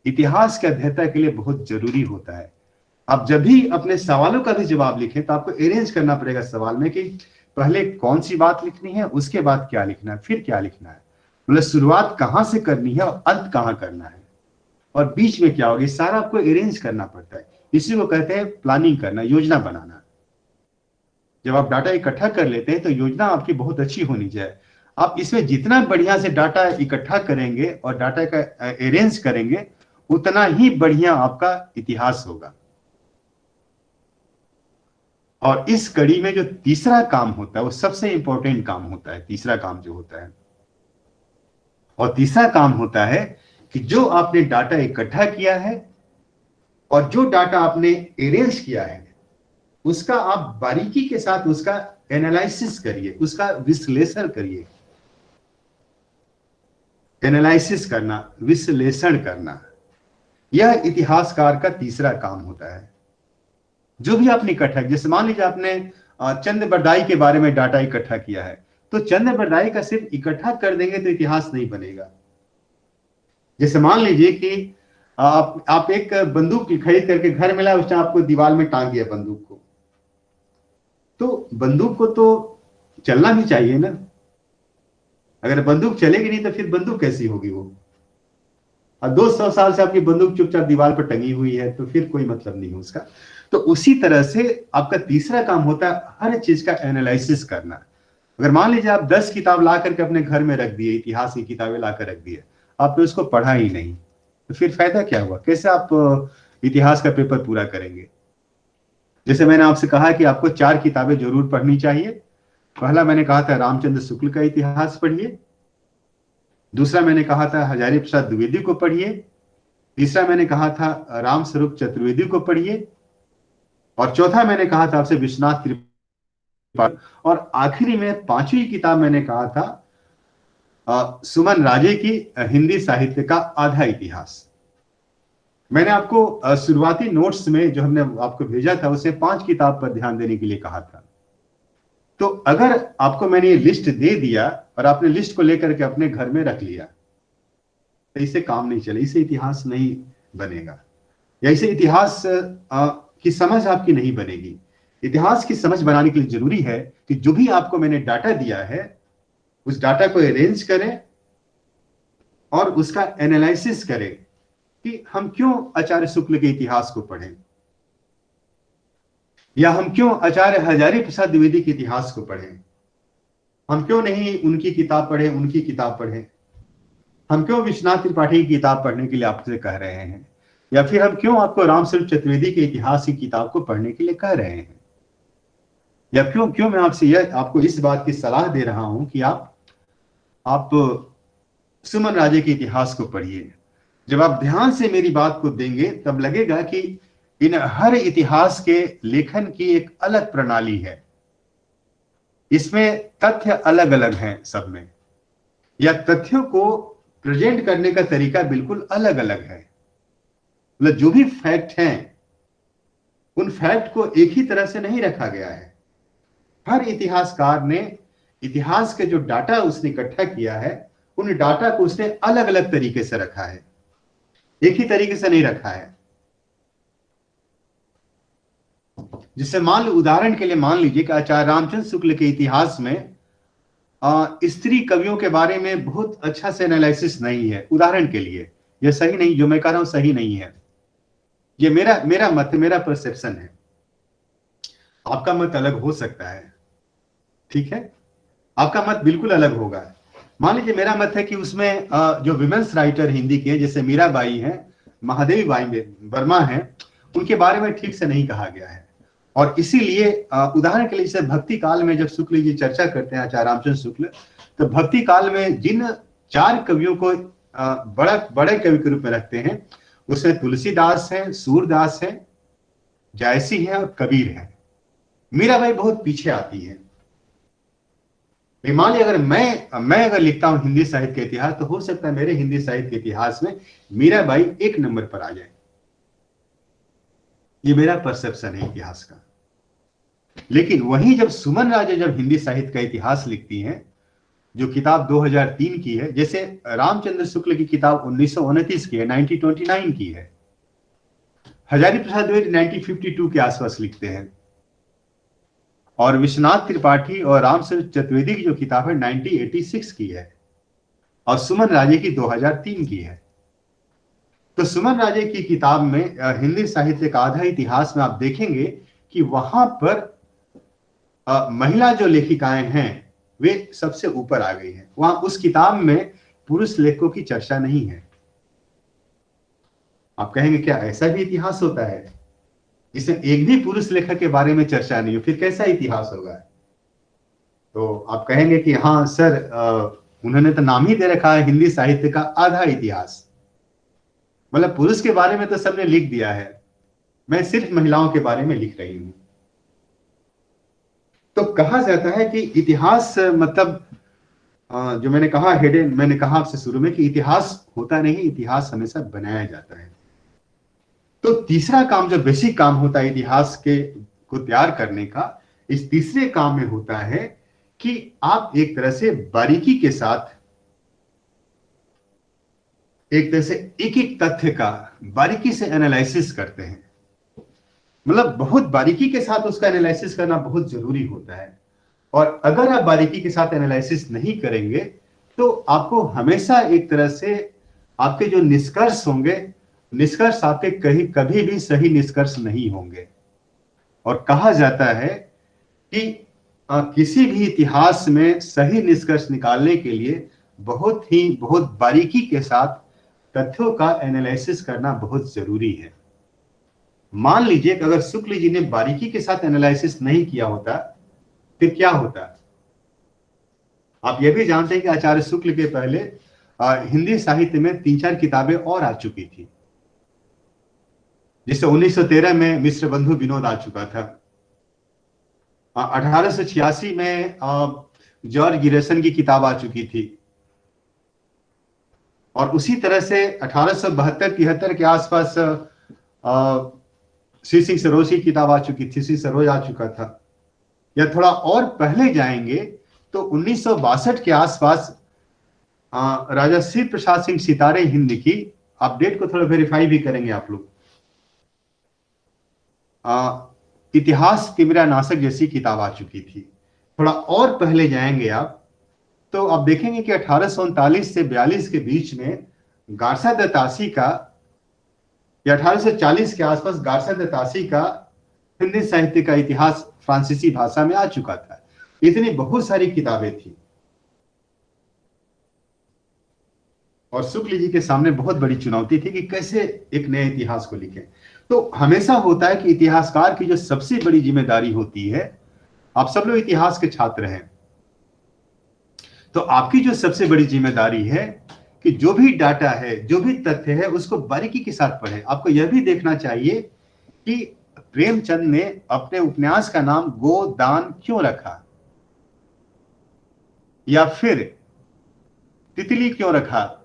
इतिहास के अध्येता के लिए बहुत जरूरी होता है। आप जब भी अपने सवालों का भी जवाब लिखें तो आपको अरेंज करना पड़ेगा सवाल में कि पहले कौन सी बात लिखनी है, उसके बाद क्या लिखना है, फिर क्या लिखना है, मतलब शुरुआत कहां से करनी है और अंत कहां करना है, और बीच में क्या होगा, सारा आपको अरेंज करना पड़ता है। इसी को कहते हैं प्लानिंग करना, योजना बनाना। जब आप डाटा इकट्ठा कर लेते हैं तो योजना आपकी बहुत अच्छी होनी चाहिए। आप इसमें जितना बढ़िया से डाटा इकट्ठा करेंगे और डाटा का अरेंज करेंगे, उतना ही बढ़िया आपका इतिहास होगा। और इस कड़ी में जो तीसरा काम होता है वो सबसे इंपॉर्टेंट काम होता है। तीसरा काम जो होता है, और तीसरा काम होता है कि जो आपने डाटा इकट्ठा किया है और जो डाटा आपने अरेंज किया है, उसका आप बारीकी के साथ उसका एनालिसिस करिए, उसका विश्लेषण करिए। एनालिसिस करना, विश्लेषण करना, यह इतिहासकार का तीसरा काम होता है। जो भी आपने इकट्ठा, जैसे मान लीजिए आपने चंद बरदाई के बारे में डाटा इकट्ठा किया है, तो चंद बरदाई का सिर्फ इकट्ठा कर देंगे तो इतिहास नहीं बनेगा। जैसे मान लीजिए कि आप एक बंदूक खरीद करके घर में लाए, उसने आपको दीवार में टांग दिया बंदूक को, तो बंदूक को तो चलना भी चाहिए ना। अगर बंदूक चलेगी नहीं तो फिर बंदूक कैसी होगी वो। और 200 साल से आपकी बंदूक चुपचाप दीवार पर टंगी हुई है तो फिर कोई मतलब नहीं है उसका। तो उसी तरह से आपका तीसरा काम होता है हर चीज का एनालिसिस करना। अगर मान लीजिए आप 10 किताब ला करके अपने घर में रख दिए, इतिहास की किताबें ला कर रख दिए, आपने उसको पढ़ा ही नहीं, तो फिर फायदा क्या हुआ, कैसे आप इतिहास का पेपर पूरा करेंगे। जैसे मैंने आपसे कहा कि आपको 4 किताबें जरूर पढ़नी चाहिए। पहला मैंने कहा था रामचंद्र शुक्ल का इतिहास पढ़िए, दूसरा मैंने कहा था हजारी प्रसाद द्विवेदी को पढ़िए, तीसरा मैंने कहा था राम स्वरूप चतुर्वेदी को पढ़िए, और चौथा मैंने कहा था आपसे विश्वनाथ त्रिपाठी, और आखिरी में 5वीं किताब मैंने कहा था सुमन राजे की हिंदी साहित्य का आधा इतिहास। मैंने आपको शुरुआती नोट्स में जो हमने आपको भेजा था उसे 5 किताब पर ध्यान देने के लिए कहा था। तो अगर आपको मैंने ये लिस्ट दे दिया और आपने लिस्ट को लेकर के अपने घर में रख लिया, तो इससे काम नहीं चले, इससे इतिहास नहीं बनेगा, या इससे इतिहास की समझ आपकी नहीं बनेगी। इतिहास की समझ बनाने के लिए जरूरी है कि जो भी आपको मैंने डाटा दिया है उस डाटा को अरेंज करें और उसका एनालिसिस करें कि हम क्यों आचार्य शुक्ल के इतिहास को पढ़ें, या हम क्यों आचार्य हजारी प्रसाद द्विवेदी के इतिहास को पढ़ें, हम क्यों नहीं उनकी किताब पढ़ें, उनकी किताब पढ़ें, हम क्यों विश्वनाथ त्रिपाठी की किताब पढ़ने के लिए आपसे कह रहे हैं, या फिर हम क्यों आपको रामस्वरूप चतुर्वेदी के इतिहास की किताब को पढ़ने के लिए कह रहे हैं, या क्यों क्यों मैं आपसे यह आपको इस बात की सलाह दे रहा हूं कि आप सुमन राजे के इतिहास को पढ़िए। जब आप ध्यान से मेरी बात को देंगे तब लगेगा कि इन हर इतिहास के लेखन की एक अलग प्रणाली है, इसमें तथ्य अलग अलग हैं सब में, या तथ्यों को प्रेजेंट करने का तरीका बिल्कुल अलग अलग है। मतलब जो भी फैक्ट हैं उन फैक्ट को एक ही तरह से नहीं रखा गया है। हर इतिहासकार ने इतिहास के जो डाटा उसने इकट्ठा किया है उन डाटा को उसने अलग अलग तरीके से रखा है, एक ही तरीके से नहीं रखा है। जिससे उदाहरण के लिए मान लीजिए कि आचार्य रामचंद्र शुक्ल के इतिहास में स्त्री कवियों के बारे में बहुत अच्छा से एनालिसिस नहीं है। उदाहरण के लिए, यह सही नहीं, जो मैं कह रहा हूं सही नहीं है, ये मेरा मत, मेरा परसेप्शन है। आपका मत अलग हो सकता है, ठीक है, आपका मत बिल्कुल अलग होगा। मान लीजिए मेरा मत है कि उसमें जो विमेंस राइटर हिंदी के जैसे मीराबाई हैं, महादेवी बाई वर्मा हैं, उनके बारे में ठीक से नहीं कहा गया है। और इसीलिए उदाहरण के लिए जैसे भक्ति काल में जब शुक्ल जी चर्चा करते हैं, आचार्य रामचंद्र शुक्ल, तो भक्ति काल में जिन 4 कवियों को बड़े कवि के रूप में रखते हैं, उसमें तुलसीदास है, सूरदास है, जायसी है और कबीर है। मीराबाई बहुत पीछे आती है। मान लीजिए अगर मैं अगर लिखता हूं हिंदी साहित्य के इतिहास, तो हो सकता है मेरे हिंदी साहित्य के इतिहास में मीराबाई 1 नंबर पर आ जाए। ये मेरा परसेप्शन है इतिहास का। लेकिन वहीं जब सुमन राजे जब हिंदी साहित्य का इतिहास लिखती हैं, जो किताब 2003 की है, जैसे रामचंद्र शुक्ल की किताब 1929 की है, 1929 की है, हजारी प्रसाद द्विवेदी 1952 के आसपास लिखते हैं, और विश्वनाथ त्रिपाठी और रामचंद्र चतुर्वेदी की जो किताब है 1986 की है, और सुमन राजे की 2003 की है। तो सुमन राजे की किताब में हिंदी साहित्य का आधा इतिहास में आप देखेंगे कि वहां पर महिला जो लेखिकाएं हैं वे सबसे ऊपर आ गई हैं। वहां उस किताब में पुरुष लेखकों की चर्चा नहीं है। आप कहेंगे क्या ऐसा भी इतिहास होता है जिसमें एक भी पुरुष लेखक के बारे में चर्चा नहीं हो, फिर कैसा इतिहास होगा? तो आप कहेंगे कि हाँ सर, उन्होंने तो नाम ही दे रखा है हिंदी साहित्य का आधा इतिहास, मतलब पुरुष के बारे में तो सबने लिख दिया है, मैं सिर्फ महिलाओं के बारे में लिख रही हूं। तो कहा जाता है कि इतिहास मतलब जो मैंने कहा मैंने कहा आपसे शुरू में कि इतिहास होता नहीं, इतिहास हमेशा बनाया जाता है। तो तीसरा काम, जो बेसिक काम होता है इतिहास को तैयार करने का, इस तीसरे काम में होता है कि आप एक तरह से बारीकी के साथ, एक तरह से एक एक तथ्य का बारीकी से एनालिसिस करते हैं। मतलब बहुत बारीकी के साथ उसका एनालिसिस करना बहुत जरूरी होता है। और अगर आप बारीकी के साथ एनालिसिस नहीं करेंगे तो आपको हमेशा एक तरह से आपके जो निष्कर्ष होंगे, निष्कर्ष आपके कभी भी सही निष्कर्ष नहीं होंगे। और कहा जाता है कि किसी भी इतिहास में सही निष्कर्ष निकालने के लिए बहुत बारीकी के साथ तथ्यों का एनालिसिस करना बहुत जरूरी है। मान लीजिए कि अगर शुक्ल जी ने बारीकी के साथ एनालिसिस नहीं किया होता, फिर क्या होता? आप यह भी जानते हैं कि आचार्य शुक्ल के पहले हिंदी साहित्य में 3-4 किताबें और आ चुकी थी, जिससे 1913 में मिश्र बंधु विनोद आ चुका था। 1886 में जॉर्ज गिरेसन की किताब आ चुकी थी, और उसी तरह से 1872-73 के आसपास श्री सिंह सरोज की किताब आ चुकी थी, श्री सरोज आ चुका था। या थोड़ा और पहले जाएंगे तो 1962 के आसपास राजा श्री प्रसाद सिंह सितारे हिंद की, आप डेट को थोड़ा वेरीफाई भी करेंगे आप लोग, इतिहास तिमिरा नाशक जैसी किताब आ चुकी थी। थोड़ा और पहले जाएंगे आप तो आप देखेंगे कि 1839 से 42 के बीच में गारसा दत्तासी का, या 1840 के आसपास गारसा दत्तासी का हिंदी साहित्य का इतिहास फ्रांसीसी भाषा में आ चुका था। इतनी बहुत सारी किताबें थी, और शुक्ल जी के सामने बहुत बड़ी चुनौती थी कि कैसे एक नए इतिहास को लिखें। तो हमेशा होता है कि इतिहासकार की जो सबसे बड़ी जिम्मेदारी होती है, आप सब लोग इतिहास के छात्र हैं, तो आपकी जो सबसे बड़ी जिम्मेदारी है कि जो भी डाटा है, जो भी तथ्य है, उसको बारीकी के साथ पढ़ें। आपको यह भी देखना चाहिए कि प्रेमचंद ने अपने उपन्यास का नाम गोदान क्यों रखा, या फिर तितली क्यों रखा,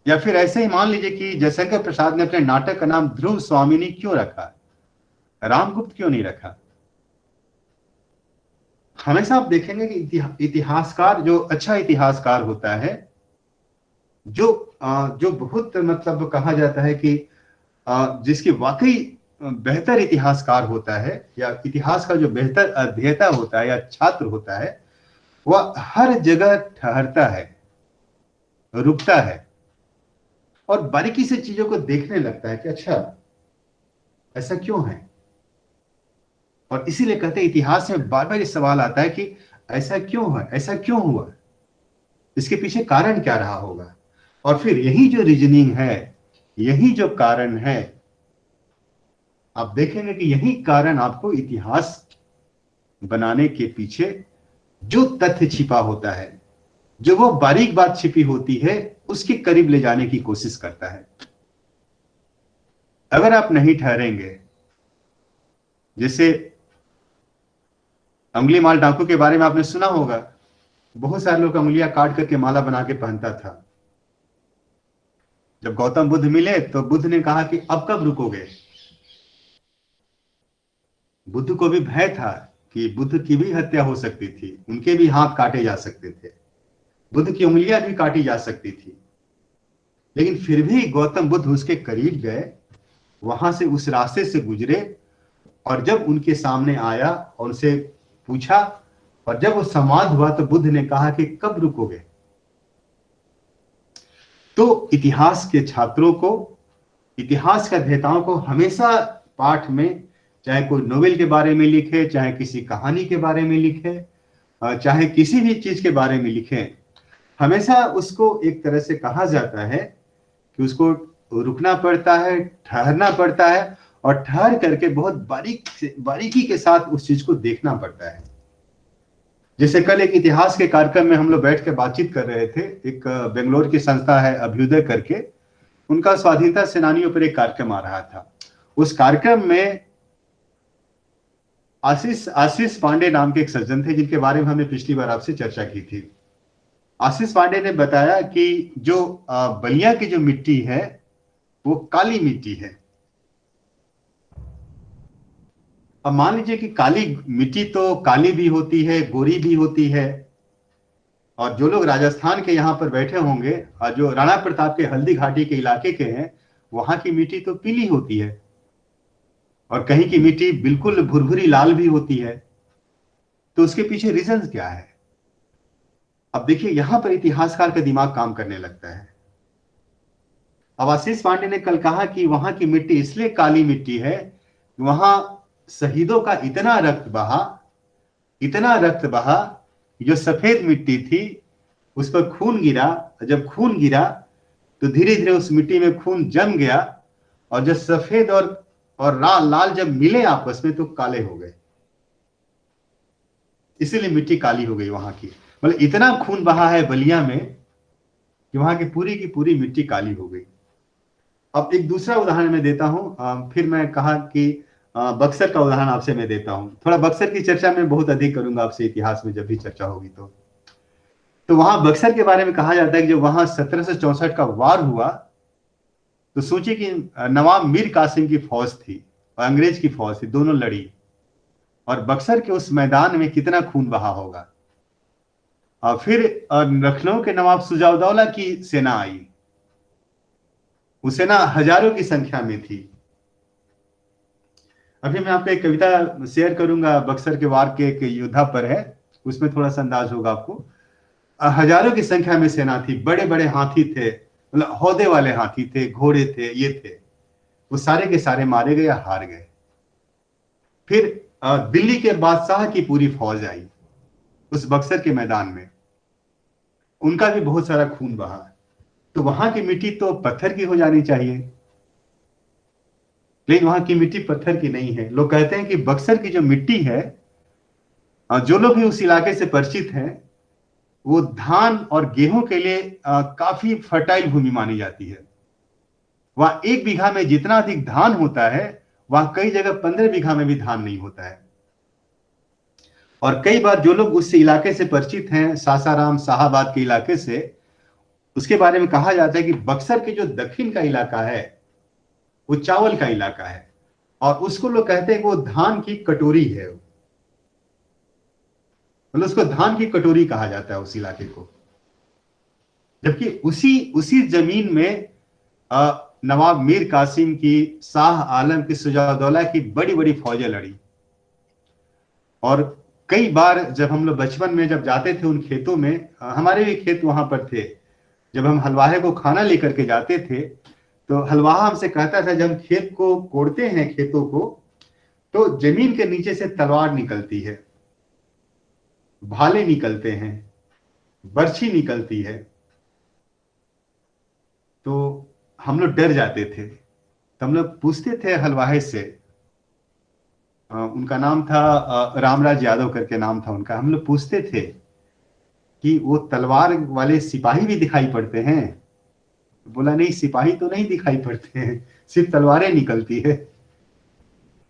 या फिर ऐसे ही मान लीजिए कि जयशंकर प्रसाद ने अपने नाटक का नाम ध्रुव स्वामिनी क्यों रखा, रामगुप्त क्यों नहीं रखा। हमेशा आप देखेंगे कि इतिहासकार, जो अच्छा इतिहासकार होता है, जो बहुत मतलब कहा जाता है कि जिसकी वाकई बेहतर इतिहासकार होता है या इतिहास का जो बेहतर अध्येता होता है या छात्र होता है, वह हर जगह ठहरता है, रुकता है और बारीकी से चीजों को देखने लगता है कि अच्छा ऐसा क्यों है। और इसीलिए कहते हैं इतिहास में बार बार ये सवाल आता है कि ऐसा क्यों है, ऐसा क्यों हुआ, इसके पीछे कारण क्या रहा होगा। और फिर यही जो रीजनिंग है, यही जो कारण है, आप देखेंगे कि यही कारण आपको इतिहास बनाने के पीछे जो तथ्य छिपा होता है, जो वो बारीक बात छिपी होती है, उसके करीब ले जाने की कोशिश करता है। अगर आप नहीं ठहरेंगे, जैसे अंगुली माल डाकू के बारे में आपने सुना होगा, बहुत सारे लोग अंगुलियां काट करके माला बना के पहनता था। जब गौतम बुद्ध मिले तो बुद्ध ने कहा कि अब कब रुकोगे। बुद्ध को भी भय था कि बुद्ध की भी हत्या हो सकती थी, उनके भी हाथ काटे जा सकते थे, बुद्ध की उंगलियां भी काटी जा सकती थी। लेकिन फिर भी गौतम बुद्ध उसके करीब गए, वहां से उस रास्ते से गुजरे, और जब उनके सामने आया और उनसे पूछा, और जब वो संवाद हुआ तो बुद्ध ने कहा कि कब रुकोगे। तो इतिहास के छात्रों को, इतिहास के अध्येताओं को हमेशा पाठ में, चाहे कोई नोवेल के बारे में लिखे, चाहे किसी कहानी के बारे में लिखे, चाहे किसी भी चीज के बारे में लिखे, हमेशा उसको एक तरह से कहा जाता है कि उसको रुकना पड़ता है, ठहरना पड़ता है, और ठहर करके बहुत बारीकी के साथ उस चीज को देखना पड़ता है। जैसे कल एक इतिहास के कार्यक्रम में हम लोग बैठ के बातचीत कर रहे थे, एक बेंगलोर की संस्था है अभ्युदय करके, उनका स्वाधीनता सेनानियों पर एक कार्यक्रम आ रहा था। उस कार्यक्रम में आशीष पांडे नाम के एक सज्जन थे, जिनके बारे में हमने पिछली बार आपसे चर्चा की थी। आशीष पांडे ने बताया कि जो बलिया की जो मिट्टी है वो काली मिट्टी है। अब मान लीजिए कि काली मिट्टी तो काली भी होती है, गोरी भी होती है, और जो लोग राजस्थान के यहाँ पर बैठे होंगे और जो राणा प्रताप के हल्दी घाटी के इलाके के हैं, वहां की मिट्टी तो पीली होती है, और कहीं की मिट्टी बिल्कुल भुरभुरी लाल भी होती है। तो उसके पीछे रीजन क्या है। अब देखिए यहां पर इतिहासकार का दिमाग काम करने लगता है। अब आशीष पांडे ने कल कहा कि वहां की मिट्टी इसलिए काली मिट्टी है, वहां शहीदों का इतना रक्त बहा, इतना रक्त बहा, जो सफेद मिट्टी थी उस पर खून गिरा। जब खून गिरा तो धीरे धीरे उस मिट्टी में खून जम गया, और जब सफेद और लाल जब मिले आपस में तो काले हो गए, इसीलिए मिट्टी काली हो गई वहां की। मतलब इतना खून बहा है बलिया में कि वहां की पूरी मिट्टी काली हो गई। अब एक दूसरा उदाहरण मैं देता हूं, फिर मैं कहा कि बक्सर का उदाहरण आपसे मैं देता हूं। थोड़ा बक्सर की चर्चा मैं बहुत अधिक करूंगा आपसे इतिहास में जब भी चर्चा होगी तो वहां बक्सर के बारे में कहा जाता है कि जब वहां 1764 का वार हुआ तो सोचिए कि नवाब मीर कासिम की फौज थी और अंग्रेज की फौज थी, दोनों लड़ी, और बक्सर के उस मैदान में कितना खून बहा होगा। और फिर लखनऊ के नवाब सुजाउद्दौला की सेना आई, वो सेना हजारों की संख्या में थी। अभी मैं आपको एक कविता शेयर करूंगा, बक्सर के वार के एक योद्धा पर है, उसमें थोड़ा सा अंदाज होगा आपको। हजारों की संख्या में सेना थी, बड़े बड़े हाथी थे, मतलब हौदे वाले हाथी थे, घोड़े थे, ये थे, वो सारे के सारे मारे गए, हार गए। फिर दिल्ली के बादशाह की पूरी फौज आई उस बक्सर के मैदान में, उनका भी बहुत सारा खून बहा। तो वहां की मिट्टी तो पत्थर की हो जानी चाहिए, लेकिन वहां की मिट्टी पत्थर की नहीं है। लोग कहते हैं कि बक्सर की जो मिट्टी है, जो लोग भी उस इलाके से परिचित हैं, वो धान और गेहूं के लिए काफी फर्टाइल भूमि मानी जाती है। वहां 1 बीघा में जितना अधिक धान होता है, वहां कई जगह 15 बीघा में भी धान नहीं होता है। और कई बार जो लोग उस इलाके से परिचित हैं, सासाराम शाहाबाद के इलाके से, उसके बारे में कहा जाता है कि बक्सर के जो दक्षिण का इलाका है वो चावल का इलाका है, और उसको लोग कहते हैं कि वो धान की कटोरी है, मतलब उसको धान की कटोरी कहा जाता है उस इलाके को। जबकि उसी उसी जमीन में नवाब मीर कासिम की, शाह आलम की, शुजाउद्दौला की बड़ी बड़ी फौजें लड़ी। और कई बार जब हम लोग बचपन में जब जाते थे उन खेतों में, हमारे भी खेत वहां पर थे, जब हम हलवाहे को खाना लेकर के जाते थे तो हलवाहा हमसे कहता था जब हम खेत को कोड़ते हैं खेतों को, तो जमीन के नीचे से तलवार निकलती है, भाले निकलते हैं, बर्छी निकलती है। तो हम लोग डर जाते थे, तो हम लोग पूछते थे हलवाहे से, उनका नाम था रामराज यादव करके नाम था उनका। हम लोग पूछते थे कि वो तलवार वाले सिपाही भी दिखाई पड़ते हैं? बोला नहीं, सिपाही तो नहीं दिखाई पड़ते हैं, सिर्फ तलवारें निकलती है।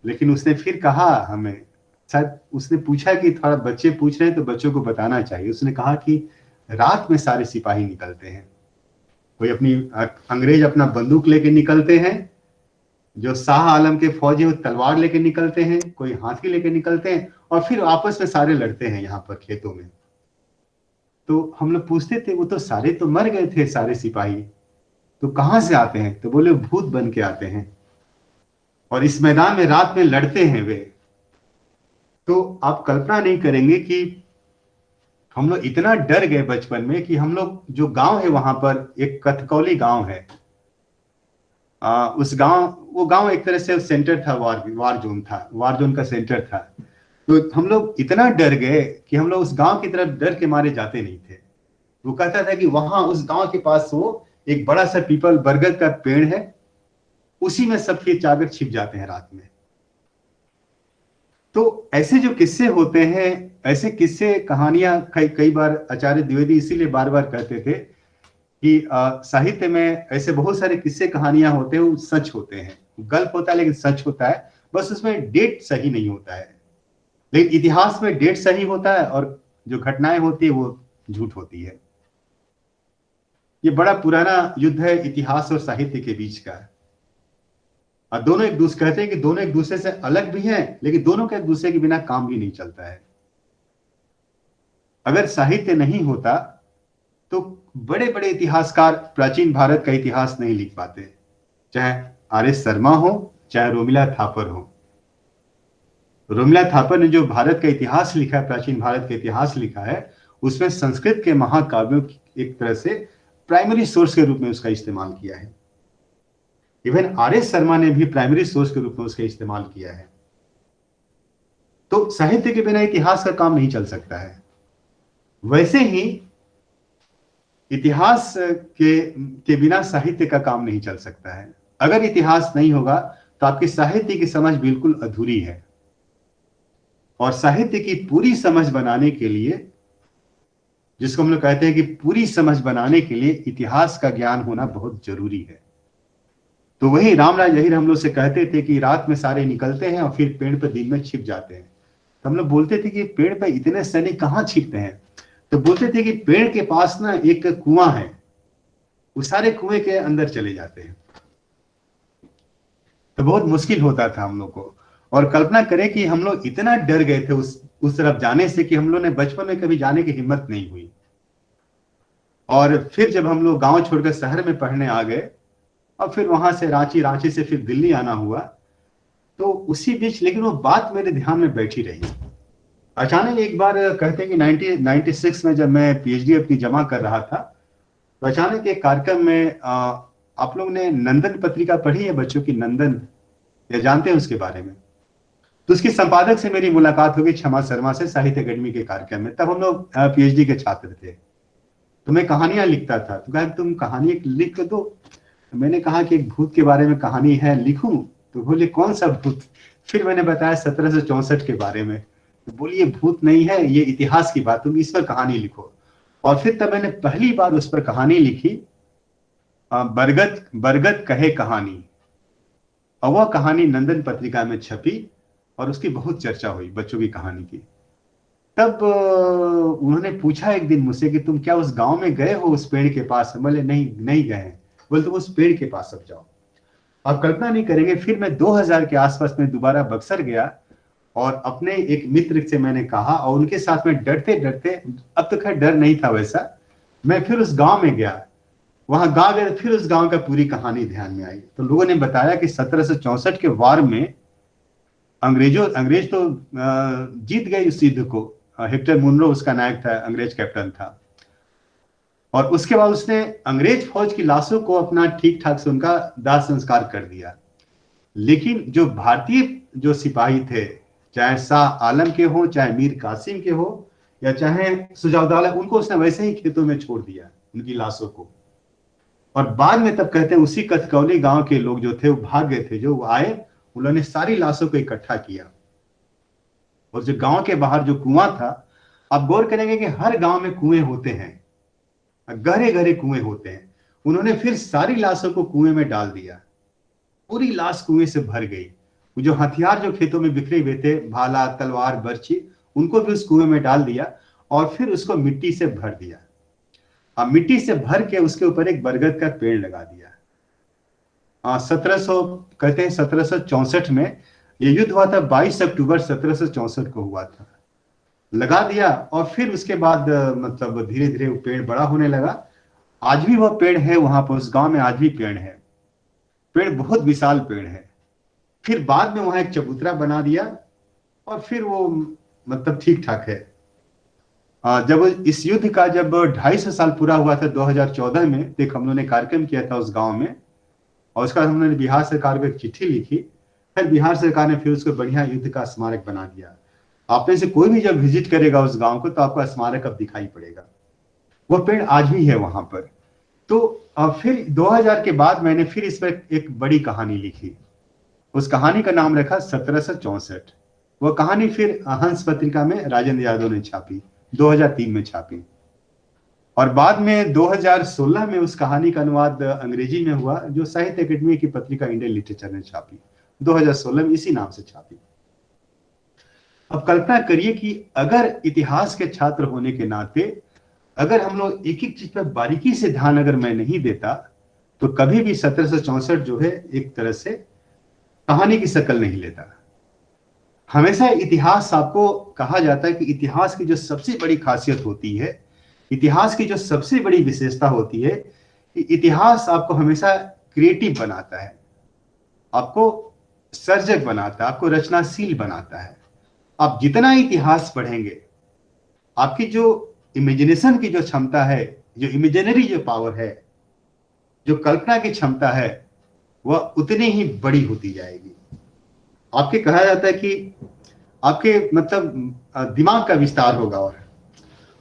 लेकिन उसने फिर कहा हमें, शायद उसने पूछा कि थोड़ा बच्चे पूछ रहे हैं तो बच्चों को बताना चाहिए, उसने कहा कि रात में सारे सिपाही निकलते हैं। कोई अपनी अंग्रेज अपना बंदूक लेके निकलते हैं, जो शाह आलम के फौज है वो तलवार लेके निकलते हैं, कोई हाथी लेके निकलते हैं, और फिर आपस में सारे लड़ते हैं यहाँ पर खेतों में। तो हम लोग पूछते थे वो तो सारे तो मर गए थे सारे सिपाही, तो कहाँ से आते हैं? तो बोले भूत बन के आते हैं और इस मैदान में रात में लड़ते हैं वे। तो आप कल्पना नहीं करेंगे कि हम लोग इतना डर गए बचपन में कि हम लोग, जो गांव है वहां पर एक कथकौली गांव है, उस गांव, वो गांव एक तरह से सेंटर था, वार जोन था, वार जोन का सेंटर था। तो हम लोग इतना डर गए कि हम लोग उस गांव की तरफ डर के मारे जाते नहीं थे। वो कहता था कि वहां उस गांव के पास वो एक बड़ा सा पीपल बरगद का पेड़ है, उसी में सबके चादर छिप जाते हैं रात में। तो ऐसे जो किस्से होते हैं, ऐसे किस्से कहानियां कई कई बार आचार्य द्विवेदी इसीलिए बार बार कहते थे कि साहित्य में ऐसे बहुत सारे किस्से कहानियां होते हैं, वो सच होते हैं, गल्प होता है लेकिन सच होता है, बस उसमें डेट सही नहीं होता है। लेकिन इतिहास में डेट सही होता है और जो घटनाएं होती है वो झूठ होती है। ये बड़ा पुराना युद्ध है इतिहास और साहित्य के बीच का। और दोनों एक दूसरे, कहते हैं कि दोनों एक दूसरे से अलग भी हैं, लेकिन दोनों के एक दूसरे के बिना काम भी नहीं चलता है। अगर साहित्य नहीं होता तो बड़े बड़े इतिहासकार प्राचीन भारत का इतिहास नहीं लिख पाते, चाहे आर.एस. शर्मा हो, चाहे रोमिला थापर हो। रोमिला थापर ने जो भारत का इतिहास लिखा है, प्राचीन भारत का इतिहास लिखा है, उसमें संस्कृत के महाकाव्यों की एक तरह से प्राइमरी सोर्स के रूप में उसका इस्तेमाल किया है। Even RS. शर्मा ने भी प्राइमरी सोर्स के रूप में उसका इस्तेमाल किया है। तो साहित्य के बिना इतिहास का काम नहीं चल सकता है। वैसे ही इतिहास के बिना साहित्य का काम नहीं चल सकता है। अगर इतिहास नहीं होगा तो आपकी साहित्य की समझ बिल्कुल अधूरी है। और साहित्य की पूरी समझ बनाने के लिए, जिसको हम लोग कहते हैं कि पूरी समझ बनाने के लिए इतिहास का ज्ञान होना बहुत जरूरी है। तो वही रामराज अहिर हम लोग से कहते थे कि रात में सारे निकलते हैं और फिर पेड़ पर दिन में छिप जाते हैं। तो हम लोग बोलते थे कि पेड़ पर इतने सैनिक कहाँ छिपते हैं? तो बोलते थे कि पेड़ के पास ना एक कुआं है, वो सारे कुएं के अंदर चले जाते हैं। तो बहुत मुश्किल होता था हम लोग को। और कल्पना करें कि हम लोग इतना डर गए थे उस तरफ जाने से कि हम लोग ने बचपन में कभी जाने की हिम्मत नहीं हुई। और फिर जब हम लोग गांव छोड़कर शहर में पढ़ने आ गए और फिर वहां से रांची, रांची से फिर दिल्ली आना हुआ, तो उसी बीच लेकिन वो बात मेरे ध्यान में बैठी रही। अचानक एक बार कहते हैं कि 1996 में जब मैं पीएचडी अपनी जमा कर रहा था, तो अचानक एक कार्यक्रम में आप लोग ने नंदन पत्रिका पढ़ी है बच्चों की, नंदन, या जानते हैं उसके बारे में? तो उसकी संपादक से मेरी मुलाकात हो गई, क्षमा शर्मा से, साहित्य अकेडमी के कार्यक्रम में। तब हम लोग पीएचडी के छात्र थे। तो मैं कहानियां लिखता था, तो कहा तुम कहानी एक लिख दो। तो मैंने कहा कि एक भूत के बारे में कहानी है, लिखूं? तो बोले कौन सा भूत? फिर मैंने बताया 1764 के बारे में। तो बोली ये भूत नहीं है, ये इतिहास की बात, तुम इस पर कहानी लिखो। और फिर तब मैंने पहली बार उस पर कहानी लिखी, बरगद बरगद कहे कहानी। और वह कहानी नंदन पत्रिका में छपी और उसकी बहुत चर्चा हुई, बच्चों की कहानी की। तब उन्होंने पूछा एक दिन मुझसे कि तुम क्या उस गांव में गए हो, उस पेड़ के पास? बोले नहीं, नहीं गए हैं। बोले तुम उस पेड़ के पास अब जाओ। आप कल्पना नहीं करेंगे, फिर मैं 2000 के आसपास में दोबारा बक्सर गया और अपने एक मित्र से मैंने कहा, और उनके साथ में डरते डरते, अब तो खैर डर नहीं था वैसा, मैं फिर उस गांव में गया। वहां गांव गए, फिर उस गांव का पूरी कहानी ध्यान में आई। तो लोगों ने बताया कि 1764 के वार में अंग्रेज तो जीत गए इस युद्ध को। हेक्टर मुनरो उसका नायक था, अंग्रेज कैप्टन था। और उसके बाद उसने अंग्रेज फौज की लाशों को अपना ठीक ठाक से उनका दाह संस्कार कर दिया। लेकिन जो भारतीय जो सिपाही थे, चाहे शाह आलम के हो, चाहे मीर कासिम के हो, या चाहे सुजाउद्दौला, उनको उसने वैसे ही खेतों में छोड़ दिया, उनकी लाशों को। और बाद में तब कहते हैं उसी कथकौली गांव के लोग जो थे वो भाग गए थे, जो आए उन्होंने सारी लाशों को इकट्ठा किया। और जो गांव के बाहर जो कुआं था, आप गौर करेंगे कि हर गांव में कुएं होते हैं, गहरे गहरे कुएं होते हैं। उन्होंने फिर सारी लाशों को कुएं में डाल दिया, पूरी लाश कुएं से भर गई। वो जो हथियार जो खेतों में बिखरे हुए थे, भाला तलवार बर्छी, उनको भी उस कुएं में डाल दिया और फिर उसको मिट्टी से भर दिया। अब मिट्टी से भर के उसके ऊपर एक बरगद का पेड़ लगा दिया। 1700 कहते हैं 1764 में ये युद्ध हुआ था, 22 अक्टूबर 1764 को हुआ था। लगा दिया और फिर उसके बाद मतलब धीरे धीरे वो पेड़ बड़ा होने लगा। आज भी वह पेड़ है वहां पर, उस गांव में आज भी पेड़ है। पेड़ बहुत विशाल पेड़ है। फिर बाद में वहां एक चबूतरा बना दिया और फिर वो मतलब ठीक ठाक है। जब इस युद्ध का जब 250 साल पूरा हुआ था 2014 में, तो एक हम लोगों ने कार्यक्रम किया था उस गांव में। और उसका हमने बिहार सरकार को एक चिट्ठी लिखी। फिर बिहार सरकार ने फिर उसको बढ़िया युद्ध का स्मारक बना दिया। आप में से कोई भी जब विजिट करेगा उस गांव को तो आपको स्मारक अब दिखाई पड़ेगा। वो पेड़ आज भी है वहां पर। तो फिर 2000 के बाद मैंने फिर इस पर एक बड़ी कहानी लिखी। उस कहानी का नाम रखा 1764। वह कहानी फिर हंस पत्रिका में राजेंद्र यादव ने छापी, 2003 में छापी। और बाद में 2016 में उस कहानी का अनुवाद अंग्रेजी में हुआ, जो साहित्य अकेडमी की पत्रिका इंडियन लिटरेचर ने छापी, 2016 में इसी नाम से छापी। अब कल्पना करिए कि अगर इतिहास के छात्र होने के नाते अगर हम लोग एक एक चीज पर बारीकी से ध्यान अगर मैं नहीं देता, तो कभी भी 1764 जो है एक तरह से कहानी की शक्ल नहीं लेता। हमेशा इतिहास, आपको कहा जाता है कि इतिहास की जो सबसे बड़ी खासियत होती है, इतिहास की जो सबसे बड़ी विशेषता होती है कि इतिहास आपको हमेशा क्रिएटिव बनाता है, आपको सर्जक बनाता है, आपको रचनाशील बनाता है। आप जितना इतिहास पढ़ेंगे, आपकी जो इमेजिनेशन की जो क्षमता है, जो इमेजिनरी जो पावर है, जो कल्पना की क्षमता है, वह उतनी ही बड़ी होती जाएगी। आपके कहा जाता है कि आपके मतलब दिमाग का विस्तार होगा।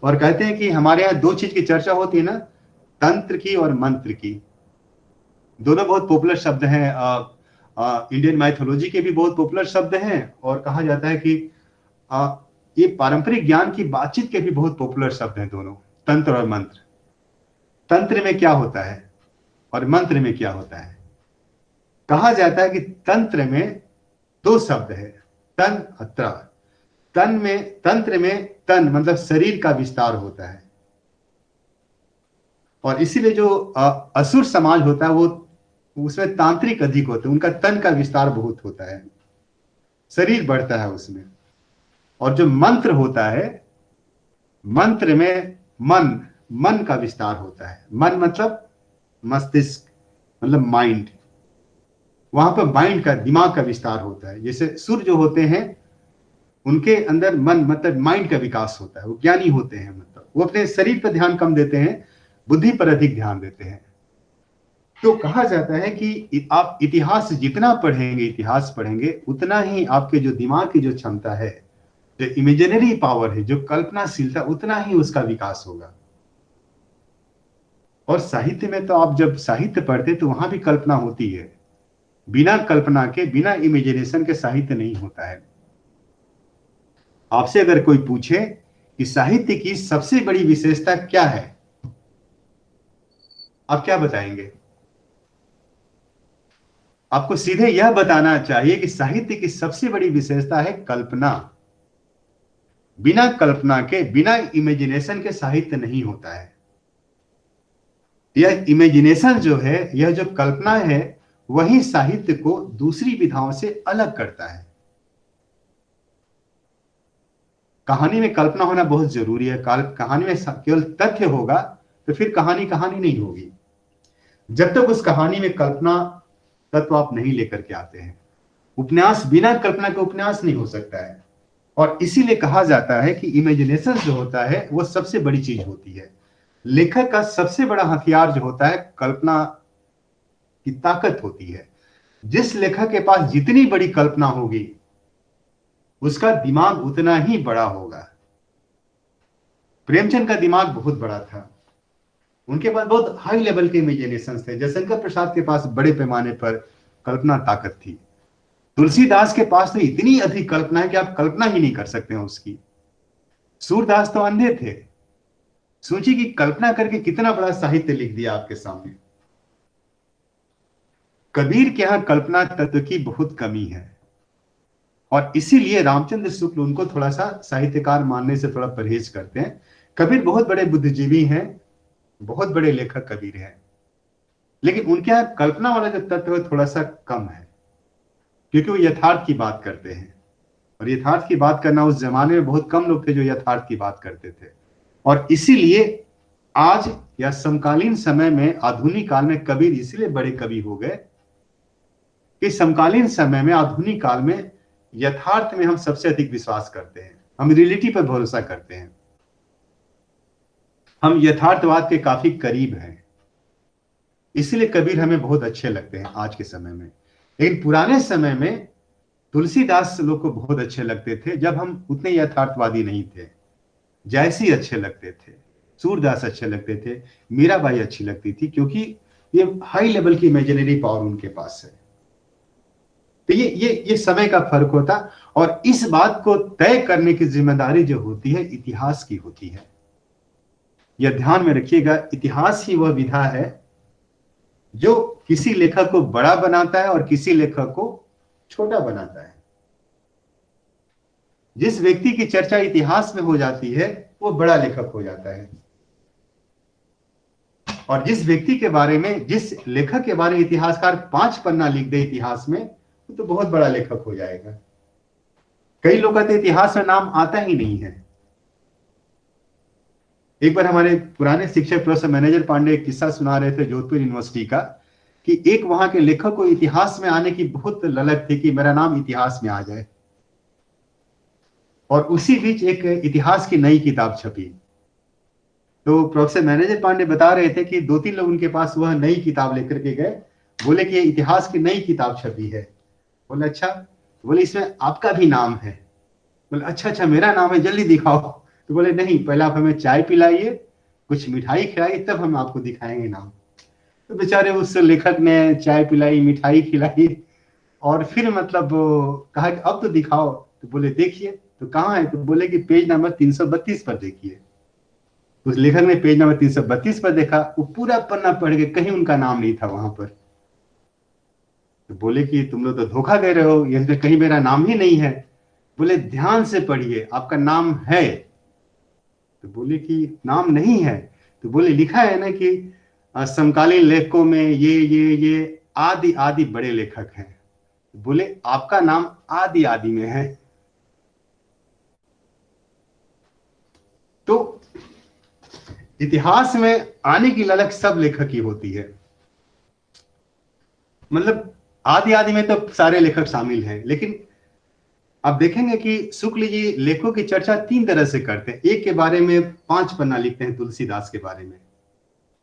और कहते हैं कि हमारे यहाँ दो चीज की चर्चा होती है ना, तंत्र की और मंत्र की। दोनों बहुत पॉपुलर शब्द हैं, इंडियन माइथोलॉजी के भी बहुत पॉपुलर शब्द हैं। और कहा जाता है कि ये पारंपरिक ज्ञान की बातचीत के भी बहुत पॉपुलर शब्द हैं दोनों, तंत्र और मंत्र। तंत्र में क्या होता है और मंत्र में क्या होता है? कहा जाता है कि तंत्र में दो शब्द है, तन अत्र। तंत्र में तन मतलब शरीर का विस्तार होता है। और इसीलिए जो असुर समाज होता है वो उसमें तांत्रिक अधिक होते हैं, उनका तन का विस्तार बहुत होता है, शरीर बढ़ता है उसमें। और जो मंत्र होता है, मंत्र में मन का विस्तार होता है। मन मतलब मस्तिष्क, मतलब माइंड। वहां पर माइंड का, दिमाग का विस्तार होता है। जैसे सुर जो होते हैं उनके अंदर मन मतलब माइंड का विकास होता है, वो ज्ञानी होते हैं, मतलब वो अपने शरीर पर ध्यान कम देते हैं, बुद्धि पर अधिक ध्यान देते हैं। तो कहा जाता है कि आप इतिहास जितना पढ़ेंगे, इतिहास पढ़ेंगे, उतना ही आपके जो दिमाग की जो क्षमता है, जो इमेजिनरी पावर है, जो कल्पनाशीलता, उतना ही उसका विकास होगा। और साहित्य में तो आप जब साहित्य पढ़ते तो वहां भी कल्पना होती है। बिना कल्पना के, बिना इमेजिनेशन के साहित्य नहीं होता है। आपसे अगर कोई पूछे कि साहित्य की सबसे बड़ी विशेषता क्या है, आप क्या बताएंगे? आपको सीधे यह बताना चाहिए कि साहित्य की सबसे बड़ी विशेषता है कल्पना। बिना कल्पना के, बिना इमेजिनेशन के साहित्य नहीं होता है। यह इमेजिनेशन जो है, यह जो कल्पना है, वही साहित्य को दूसरी विधाओं से अलग करता है। कहानी में कल्पना होना बहुत जरूरी है। कहानी में केवल तथ्य होगा तो फिर कहानी कहानी नहीं होगी। जब तक उस कहानी में कल्पना तत्व आप नहीं लेकर के आते हैं। उपन्यास बिना कल्पना के उपन्यास नहीं हो सकता है। और इसीलिए कहा जाता है कि इमेजिनेशन जो होता है वो सबसे बड़ी चीज होती है। लेखक का सबसे बड़ा हथियार जो होता है कल्पना की ताकत होती है। जिस लेखक के पास जितनी बड़ी कल्पना होगी उसका दिमाग उतना ही बड़ा होगा। प्रेमचंद का दिमाग बहुत बड़ा था, उनके पास बहुत हाई लेवल के इमेजिनेशन थे। जयशंकर प्रसाद के पास बड़े पैमाने पर कल्पना ताकत थी। तुलसीदास के पास तो इतनी अधिक कल्पना है कि आप कल्पना ही नहीं कर सकते हैं उसकी। सूरदास तो अंधे थे, सोचिए कि कल्पना करके कितना बड़ा साहित्य लिख दिया आपके सामने। कबीर के यहां कल्पना तत्व की बहुत कमी है और इसीलिए रामचंद्र शुक्ल उनको थोड़ा सा साहित्यकार मानने से थोड़ा परहेज करते हैं। कबीर बहुत बड़े बुद्धिजीवी हैं, बहुत बड़े लेखक कबीर हैं, लेकिन उनके यहां कल्पना वाला जो तत्व है थोड़ा सा कम है, क्योंकि वो यथार्थ की बात करते हैं। और यथार्थ की बात करना, उस जमाने में बहुत कम लोग थे जो यथार्थ की बात करते थे। और इसीलिए आज या समकालीन समय में, आधुनिक काल में कबीर इसलिए बड़े कवि हो गए कि समकालीन समय में, आधुनिक काल में यथार्थ में हम सबसे अधिक विश्वास करते हैं, हम रियलिटी पर भरोसा करते हैं, हम यथार्थवाद के काफी करीब हैं। इसलिए कबीर हमें बहुत अच्छे लगते हैं आज के समय में। लेकिन पुराने समय में तुलसीदास लोग को बहुत अच्छे लगते थे जब हम उतने यथार्थवादी नहीं थे। जयसी अच्छे लगते थे, सूरदास अच्छे लगते थे, मीराबाई अच्छी लगती थी, क्योंकि ये हाई लेवल की इमेजिनरी पावर उनके पास है। तो ये समय का फर्क होता। और इस बात को तय करने की जिम्मेदारी जो होती है इतिहास की होती है। यह ध्यान में रखिएगा, इतिहास ही वह विधा है जो किसी लेखक को बड़ा बनाता है और किसी लेखक को छोटा बनाता है। जिस व्यक्ति की चर्चा इतिहास में हो जाती है वो बड़ा लेखक हो जाता है, और जिस व्यक्ति के बारे में, जिस लेखक के बारे में इतिहासकार 5 पन्ना लिख दे इतिहास में, वो तो बहुत बड़ा लेखक हो जाएगा। कई लोग कहते इतिहास में नाम आता ही नहीं है। एक बार हमारे पुराने शिक्षक प्रोफेसर मैनेजर पांडे एक किस्सा सुना रहे थे जोधपुर यूनिवर्सिटी का, कि एक वहां के लेखक को इतिहास में आने की बहुत ललक थी कि मेरा नाम इतिहास में आ जाए। और उसी बीच एक इतिहास की नई किताब छपी। तो प्रोफेसर मैनेजर पांडे बता रहे थे कि 2-3 लोग उनके पास वह नई किताब लेकर के गए, बोले कि ये इतिहास की नई किताब छपी है। बोले अच्छा, बोले इसमें आपका भी नाम है। बोले अच्छा अच्छा मेरा नाम है, जल्दी दिखाओ। तो बोले नहीं, पहले आप हमें चाय पिलाइए, कुछ मिठाई खिलाइए, तब हम आपको दिखाएंगे नाम। तो बेचारे उस लेखक ने चाय पिलाई, मिठाई खिलाई, और फिर मतलब कहा कि अब तो दिखाओ। तो बोले देखिए। तो कहाँ है? तो बोले कि पेज नंबर 332 पर देखिए। उस लेखक ने पेज नंबर 332 पर देखा, वो पूरा पन्ना पढ़ के कहीं उनका नाम नहीं था वहां पर। तो बोले कि तुम लोग तो धोखा दे रहे हो, इसमें कहीं मेरा नाम ही नहीं है। बोले ध्यान से पढ़िए, आपका नाम है। तो बोले कि नाम नहीं है। तो बोले लिखा है ना कि समकालीन लेखकों में ये आदि आदि बड़े लेखक हैं। बोले आपका नाम आदि आदि में है। तो इतिहास में आने की ललक सब लेखक की होती है। मतलब आदि आदि में तो सारे लेखक शामिल हैं, लेकिन आप देखेंगे कि शुक्ल जी लेखों की चर्चा 3 तरह से करते हैं। एक के बारे में 5 पन्ना लिखते हैं, तुलसीदास के बारे में।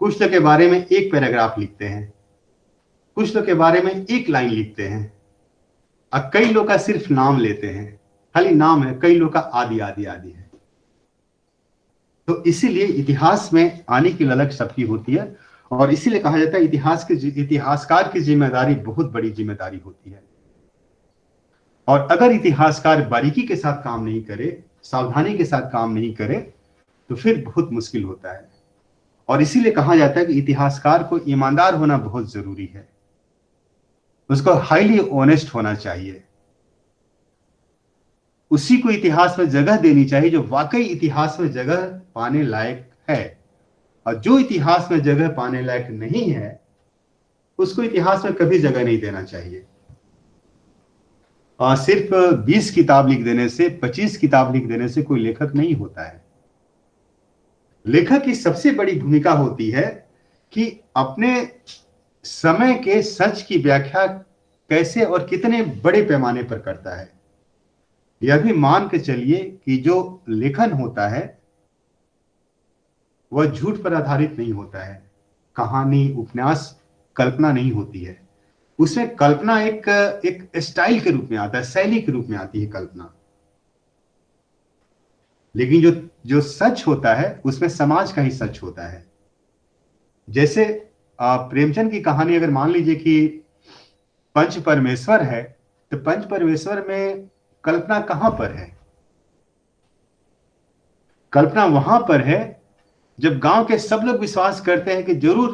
कुछ लोग के बारे में 1 पैराग्राफ लिखते हैं, कुछ लोग के बारे में 1 लाइन लिखते हैं, और कई लोग का सिर्फ नाम लेते हैं, खाली नाम है। कई लोग का आदि आदि आदि है। तो इसीलिए इतिहास में आने की ललक सबकी होती है, और इसीलिए कहा जाता है इतिहासकार की जिम्मेदारी बहुत बड़ी जिम्मेदारी होती है। और अगर इतिहासकार बारीकी के साथ काम नहीं करे, सावधानी के साथ काम नहीं करे, तो फिर बहुत मुश्किल होता है। और इसीलिए कहा जाता है कि इतिहासकार को ईमानदार होना बहुत जरूरी है, उसको हाईली ऑनेस्ट होना चाहिए, उसी को इतिहास में जगह देनी चाहिए जो वाकई इतिहास में जगह पाने लायक है। और जो इतिहास में जगह पाने लायक नहीं है उसको इतिहास में कभी जगह नहीं देना चाहिए। सिर्फ 20 किताब लिख देने से, 25 किताब लिख देने से कोई लेखक नहीं होता है। लेखक की सबसे बड़ी भूमिका होती है कि अपने समय के सच की व्याख्या कैसे और कितने बड़े पैमाने पर करता है। यह भी मान के चलिए कि जो लेखन होता है वह झूठ पर आधारित नहीं होता है। कहानी, उपन्यास कल्पना नहीं होती है। उसमें कल्पना एक एक स्टाइल के रूप में आता है, शैली के रूप में आती है कल्पना। लेकिन जो जो सच होता है उसमें समाज का ही सच होता है। जैसे प्रेमचंद की कहानी अगर मान लीजिए कि पंच परमेश्वर है, तो पंच परमेश्वर में कल्पना कहां पर है? कल्पना वहां पर है जब गांव के सब लोग विश्वास करते हैं कि जरूर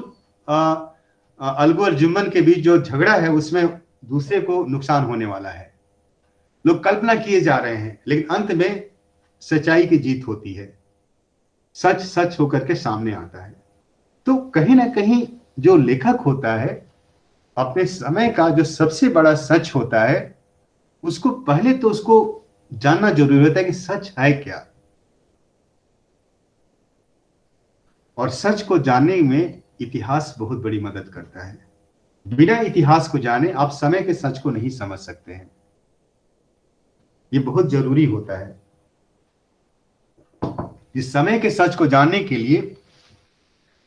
अलगू और जुम्मन के बीच जो झगड़ा है उसमें दूसरे को नुकसान होने वाला है। लोग कल्पना किए जा रहे हैं, लेकिन अंत में सच्चाई की जीत होती है। सच सच होकर के सामने आता है। तो कहीं ना कहीं जो लेखक होता है, अपने समय का जो सबसे बड़ा सच होता है, उसको पहले तो उसको जानना जरूरी होता है कि सच है क्या। और सच को जानने में इतिहास बहुत बड़ी मदद करता है। बिना इतिहास को जाने आप समय के सच को नहीं समझ सकते हैं। ये बहुत जरूरी होता है। इस समय के सच को जानने के लिए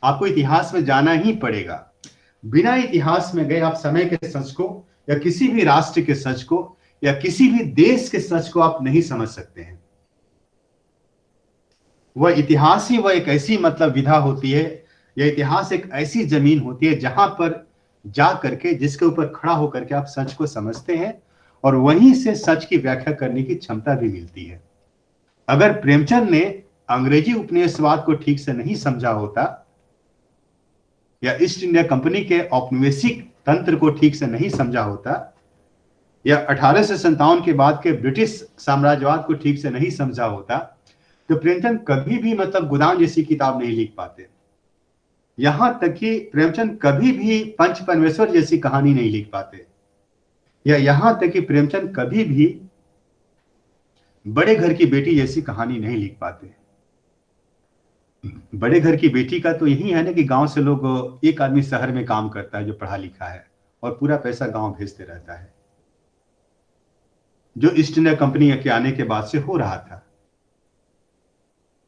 आपको इतिहास में जाना ही पड़ेगा। बिना इतिहास में गए आप समय के सच को या किसी भी राष्ट्र के सच को या किसी भी देश के सच को आप नहीं समझ सकते हैं। वह इतिहास ही वह एक ऐसी मतलब विधा होती है, यह इतिहास एक ऐसी जमीन होती है जहां पर जा करके, जिसके ऊपर खड़ा होकर के आप सच को समझते हैं और वहीं से सच की व्याख्या करने की क्षमता भी मिलती है। अगर प्रेमचंद ने अंग्रेजी उपनिवेशवाद को ठीक से नहीं समझा होता या ईस्ट इंडिया कंपनी के औपनिवेशिक तंत्र को ठीक से नहीं समझा होता या 1857 के बाद के ब्रिटिश साम्राज्यवाद को ठीक से नहीं समझा होता, तो प्रेमचंद कभी भी मतलब गोदान जैसी किताब नहीं लिख पाते। यहां तक कि प्रेमचंद कभी भी पंच परमेश्वर जैसी कहानी नहीं लिख पाते, या यहां तक कि प्रेमचंद कभी भी बड़े घर की बेटी जैसी कहानी नहीं लिख पाते। बड़े घर की बेटी का तो यही है ना कि गांव से लोग, एक आदमी शहर में काम करता है जो पढ़ा लिखा है और पूरा पैसा गांव भेजते रहता है, जो ईस्ट इंडिया कंपनी के आने के बाद से हो रहा था।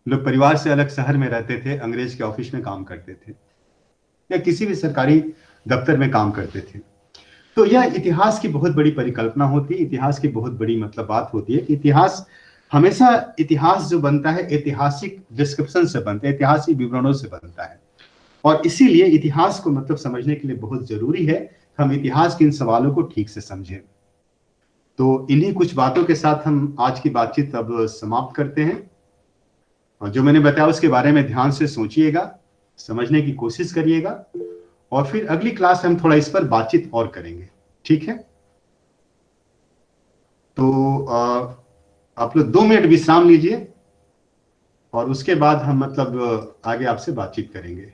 लोग परिवार से अलग शहर में रहते थे, अंग्रेज के ऑफिस में काम करते थे या किसी भी सरकारी दफ्तर में काम करते थे। तो यह इतिहास की बहुत बड़ी परिकल्पना होती है। इतिहास की बहुत बड़ी मतलब बात होती है कि इतिहास हमेशा, इतिहास जो बनता है ऐतिहासिक डिस्क्रिप्शन से बनता है, ऐतिहासिक विवरणों से बनता है। और इसीलिए इतिहास को मतलब समझने के लिए बहुत जरूरी है हम इतिहास के इन सवालों को ठीक से समझें। तो इन्हीं कुछ बातों के साथ हम आज की बातचीत अब समाप्त करते हैं। और जो मैंने बताया उसके बारे में ध्यान से सोचिएगा, समझने की कोशिश करिएगा, और फिर अगली क्लास में हम थोड़ा इस पर बातचीत और करेंगे। ठीक है? तो आप लोग 2 मिनट विश्राम लीजिए और उसके बाद हम मतलब आगे आपसे बातचीत करेंगे।